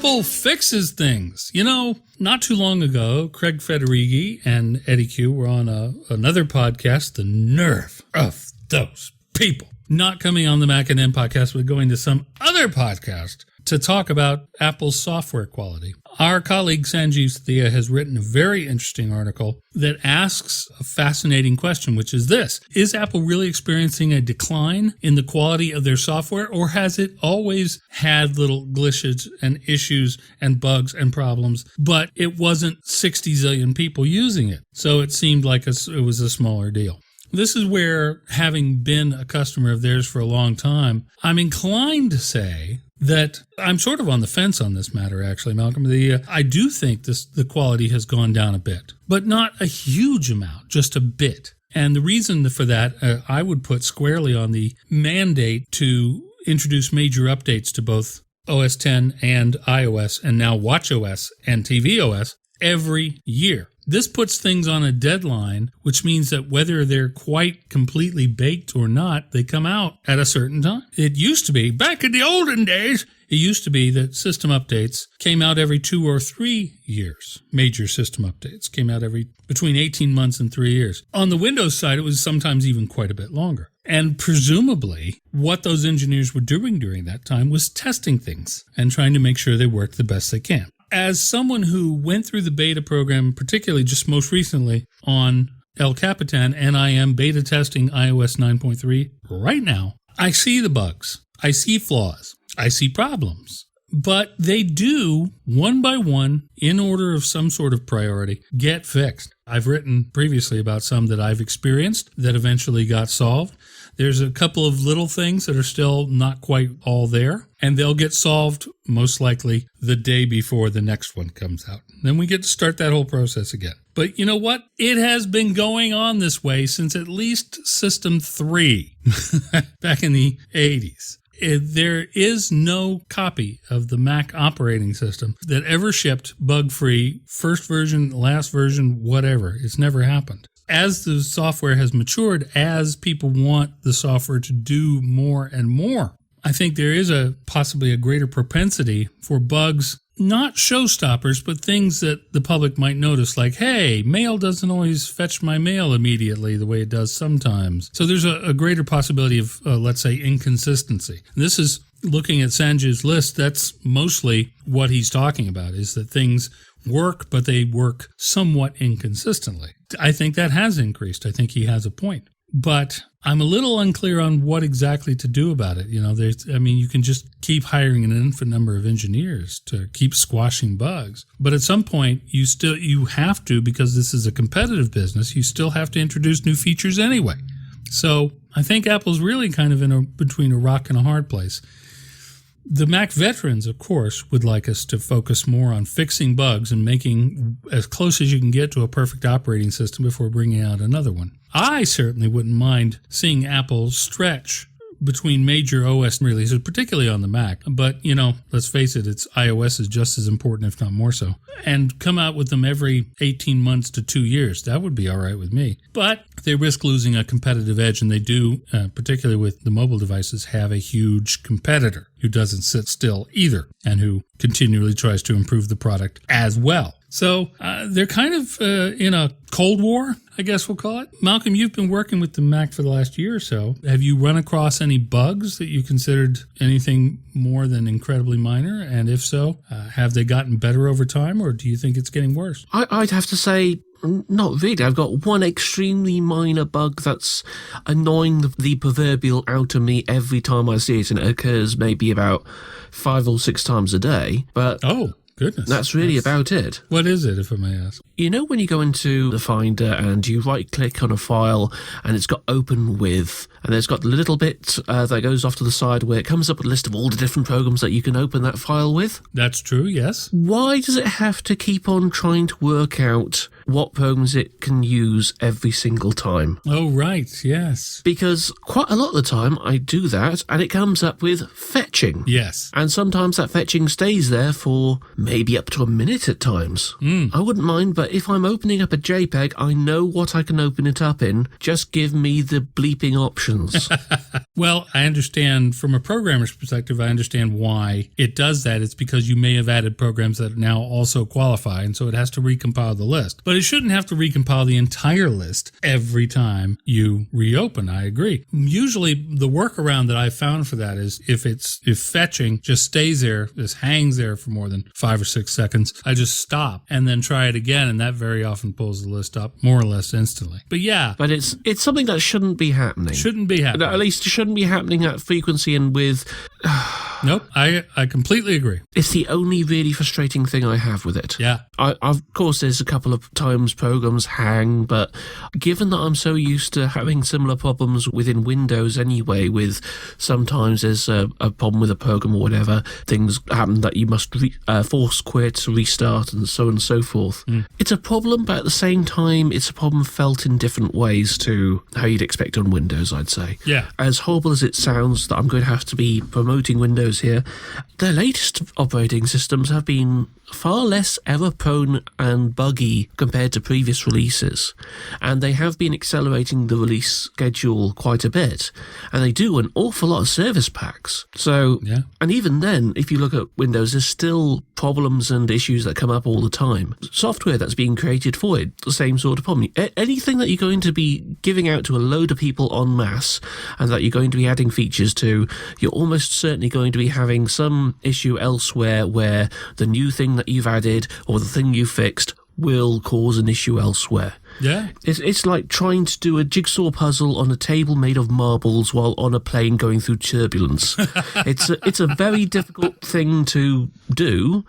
Apple fixes things. You know, not too long ago, Craig Federighi and Eddie Q were on another podcast. The nerve of those people. Not coming on the MacNN podcast, but going to some other podcast to talk about Apple's software quality. Our colleague Sanjiv has written a very interesting article that asks a fascinating question, which is this: is Apple really experiencing a decline in the quality of their software, or has it always had little glitches and issues and bugs and problems, but it wasn't 60 zillion people using it, so it seemed like it was a smaller deal? This is where, having been a customer of theirs for a long time, I'm inclined to say that I'm sort of on the fence on this matter, actually, Malcolm. I do think the quality has gone down a bit, but not a huge amount, just a bit. And the reason for that, I would put squarely on the mandate to introduce major updates to both OS X and iOS, and now watchOS and tvOS every year. This puts things on a deadline, which means that whether they're quite completely baked or not, they come out at a certain time. It used to be, back in the olden days, it used to be that system updates came out every 2 or 3 years. Major system updates came out between 18 months and 3 years. On the Windows side, it was sometimes even quite a bit longer. And presumably, what those engineers were doing during that time was testing things and trying to make sure they worked the best they can. As someone who went through the beta program, particularly just most recently on El Capitan, and I am beta testing iOS 9.3 right now, I see the bugs. I see flaws. I see problems. But they do, one by one, in order of some sort of priority, get fixed. I've written previously about some that I've experienced that eventually got solved. There's a couple of little things that are still not quite all there, and they'll get solved most likely the day before the next one comes out. Then we get to start that whole process again. But you know what? It has been going on this way since at least System 3 back in the 80s. There is no copy of the Mac operating system that ever shipped bug-free, first version, last version, whatever. It's never happened. As the software has matured, as people want the software to do more and more, I think there is possibly a greater propensity for bugs, not showstoppers, but things that the public might notice, like, hey, mail doesn't always fetch my mail immediately the way it does sometimes. So there's a greater possibility of, let's say, inconsistency. This is looking at Sanjiv's list. That's mostly what he's talking about, is that things work, but they work somewhat inconsistently. I think that has increased. I think he has a point. But I'm a little unclear on what exactly to do about it. You know, you can just keep hiring an infinite number of engineers to keep squashing bugs. But at some point, you have to, because this is a competitive business, you still have to introduce new features anyway. So I think Apple's really kind of between a rock and a hard place. The Mac veterans, of course, would like us to focus more on fixing bugs and making as close as you can get to a perfect operating system before bringing out another one. I certainly wouldn't mind seeing Apple stretch between major OS releases, particularly on the Mac. But, you know, let's face it, iOS is just as important, if not more so. And come out with them every 18 months to 2 years. That would be all right with me. But they risk losing a competitive edge, and they do, particularly with the mobile devices, have a huge competitor who doesn't sit still either and who continually tries to improve the product as well. So they're kind of in a Cold War, I guess we'll call it. Malcolm, you've been working with the Mac for the last year or so. Have you run across any bugs that you considered anything more than incredibly minor? And if so, have they gotten better over time, or do you think it's getting worse? I'd have to say, not really. I've got one extremely minor bug that's annoying the proverbial out of me every time I see it, and it occurs maybe about 5 or 6 times a day. But goodness. That's really about it. What is it, if I may ask? You know when you go into the Finder and you right-click on a file and it's got open with, and there's got the little bit that goes off to the side where it comes up with a list of all the different programs that you can open that file with? That's true, yes. Why does it have to keep on trying to work out what programs it can use every single time? Oh, right, yes. Because quite a lot of the time I do that and it comes up with fetching. Yes. And sometimes that fetching stays there for maybe up to a minute at times. I wouldn't mind, but if I'm opening up a JPEG, I know what I can open it up in. Just give me the bleeping option options. Well, I understand from a programmer's perspective, I understand why it does that. It's because you may have added programs that now also qualify, and so it has to recompile the list. But it shouldn't have to recompile the entire list every time you reopen. I agree. Usually the workaround that I've found for that is if fetching just stays there, just hangs there for more than 5 or 6 seconds, I just stop and then try it again, and that very often pulls the list up more or less instantly. But yeah. But it's something that shouldn't be happening. Shouldn't be happening. At least it shouldn't be happening at frequency and with... Nope, I completely agree. It's the only really frustrating thing I have with it. Yeah. Of course, there's a couple of times programs hang, but given that I'm so used to having similar problems within Windows anyway, with sometimes there's a problem with a program or whatever, things happen that you must force quit, restart, and so on and so forth. It's a problem, but at the same time, it's a problem felt in different ways to how you'd expect on Windows, I'd say. Yeah. As horrible as it sounds that I'm going to have to be promoting Windows here, the latest operating systems have been far less error-prone and buggy compared to previous releases, and they have been accelerating the release schedule quite a bit, and they do an awful lot of service packs. So, yeah. And even then, if you look at Windows, there's still problems and issues that come up all the time. Software that's being created for it, the same sort of problem. Anything that you're going to be giving out to a load of people en masse, and that you're going to be adding features to, you're almost certainly going to be having some issue elsewhere where the new thing that you've added or the thing you fixed will cause an issue elsewhere. Yeah. It's like trying to do a jigsaw puzzle on a table made of marbles while on a plane going through turbulence. It's a very difficult thing to do,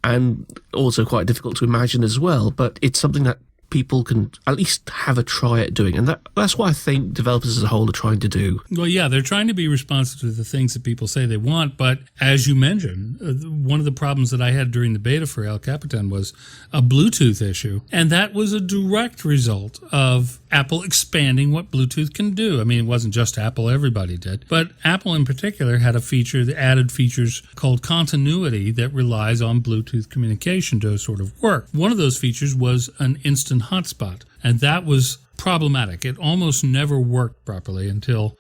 and also quite difficult to imagine as well, but it's something that people can at least have a try at doing. And that's what I think developers as a whole are trying to do. Well, yeah, they're trying to be responsive to the things that people say they want. But as you mentioned, one of the problems that I had during the beta for El Capitan was a Bluetooth issue. And that was a direct result of Apple expanding what Bluetooth can do. I mean, it wasn't just Apple, everybody did. But Apple in particular had a feature, the added features called continuity that relies on Bluetooth communication to sort of work. One of those features was an instant hotspot, and that was problematic. It almost never worked properly until,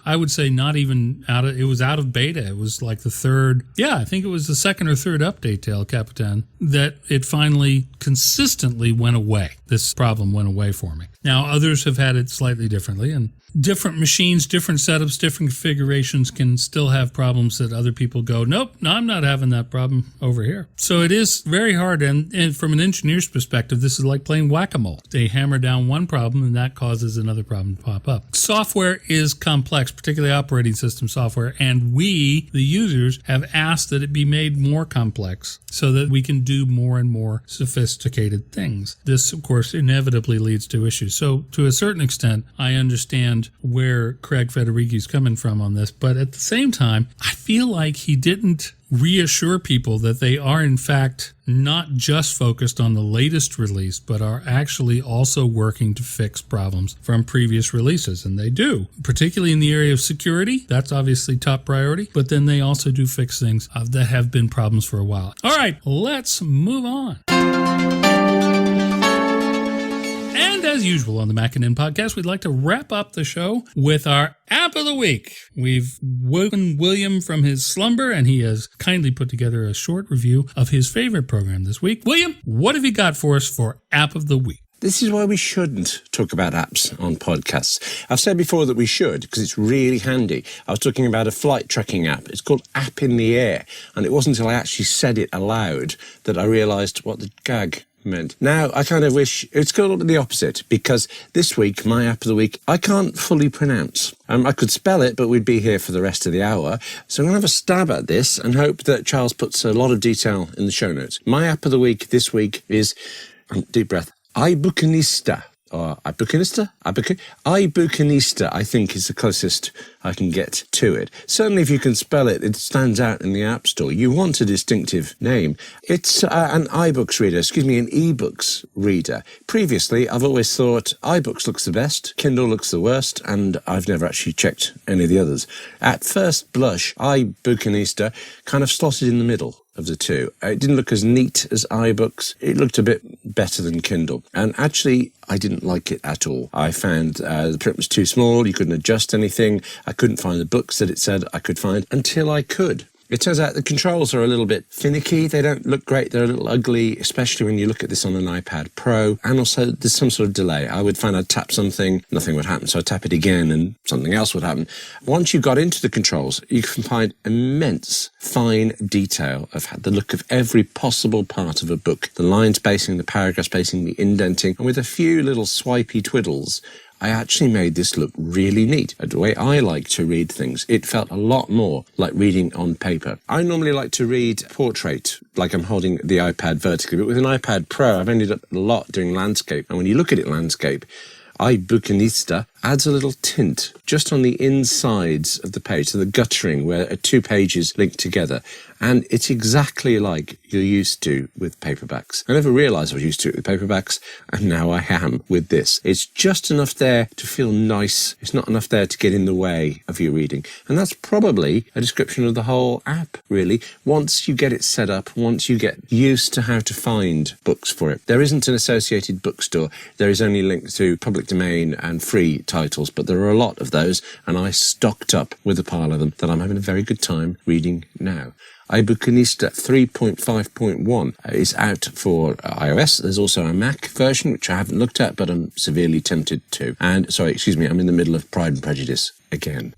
I would say not even it was out of beta. It was like I think it was the second or third update to El Capitan that it finally consistently went away. This problem went away for me. Now, others have had it slightly differently, and different machines, different setups, different configurations can still have problems that other people go, nope, no, I'm not having that problem over here. So it is very hard, and from an engineer's perspective, this is like playing whack-a-mole. They hammer down one problem, and that causes another problem to pop up. Software is complex, particularly operating system software, and we, the users, have asked that it be made more complex so that we can do more and more sophisticated things. This, of course, inevitably leads to issues. So to a certain extent, I understand where Craig Federighi's coming from on this, but at the same time, I feel like he didn't reassure people that they are in fact not just focused on the latest release, but are actually also working to fix problems from previous releases. And they do, particularly in the area of security. That's obviously top priority, but then they also do fix things that have been problems for a while. All right, let's move on. And as usual on the MacNN podcast, we'd like to wrap up the show with our App of the Week. We've woken William from his slumber, and he has kindly put together a short review of his favorite program this week. William, what have you got for us for App of the Week? This is why we shouldn't talk about apps on podcasts. I've said before that we should, because it's really handy. I was talking about a flight tracking app. It's called App in the Air, and it wasn't until I actually said it aloud that I realised what the gag meant. Now, I kind of wish it's called the opposite, because this week, my app of the week, I can't fully pronounce. I could spell it, but we'd be here for the rest of the hour. So I'm going to have a stab at this and hope that Charles puts a lot of detail in the show notes. My app of the week this week is, deep breath, iBucanista. Or iBucanista? iBucanista, I think, is the closest I can get to it. Certainly, if you can spell it, it stands out in the App Store. You want a distinctive name. It's an iBooks reader, an eBooks reader. Previously, I've always thought iBooks looks the best, Kindle looks the worst, and I've never actually checked any of the others. At first blush, iBucanista kind of slotted in the middle. of the two. It didn't look as neat as iBooks. It looked a bit better than Kindle. And actually, I didn't like it at all. I found the print was too small. You couldn't adjust anything. I couldn't find the books that it said I could find until I could. It turns out the controls are a little bit finicky. They don't look great. They're a little ugly, especially when you look at this on an iPad Pro. And also, there's some sort of delay. I would find I'd tap something, nothing would happen. So I'd tap it again and something else would happen. Once you got into the controls, you can find immense fine detail of the look of every possible part of a book. The line spacing, the paragraph spacing, the indenting. And with a few little swipey twiddles, I actually made this look really neat. The way I like to read things, it felt a lot more like reading on paper. I normally like to read portrait, like I'm holding the iPad vertically, but with an iPad Pro, I've ended up a lot doing landscape. And when you look at it landscape, iBookanista adds a little tint just on the insides of the page, so the guttering where two pages link together. And it's exactly like you're used to with paperbacks. I never realised I was used to it with paperbacks, and now I am with this. It's just enough there to feel nice. It's not enough there to get in the way of your reading. And that's probably a description of the whole app, really. Once you get it set up, once you get used to how to find books for it. There isn't an associated bookstore. There is only links to public domain and free titles, but there are a lot of those, and I stocked up with a pile of them that I'm having a very good time reading now. iBookanista 3.5.1 is out for iOS. There's also a Mac version, which I haven't looked at, but I'm severely tempted to. And, I'm in the middle of Pride and Prejudice again.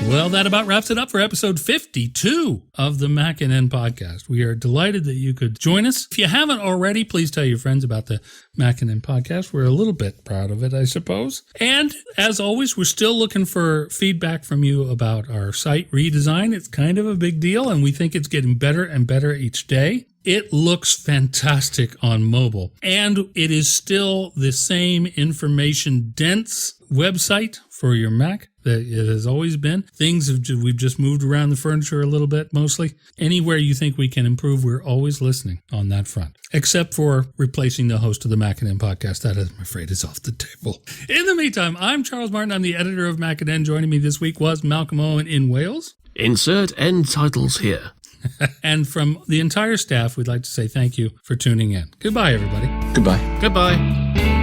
Well, that about wraps it up for episode 52 of the MacNN podcast. We are delighted that you could join us. If you haven't already, please tell your friends about the MacNN podcast. We're a little bit proud of it, I suppose. And as always, we're still looking for feedback from you about our site redesign. It's kind of a big deal, and we think it's getting better and better each day. It looks fantastic on mobile, and it is still the same information-dense website for your Mac that it has always been. We've just moved around the furniture a little bit, mostly. Anywhere you think we can improve, we're always listening on that front. Except for replacing the host of the MacNN podcast. That, I'm afraid, is off the table. In the meantime, I'm Charles Martin. I'm the editor of MacNN. Joining me this week was Malcolm Owen in Wales. Insert end titles here. And from the entire staff, we'd like to say thank you for tuning in. Goodbye, everybody. Goodbye. Goodbye.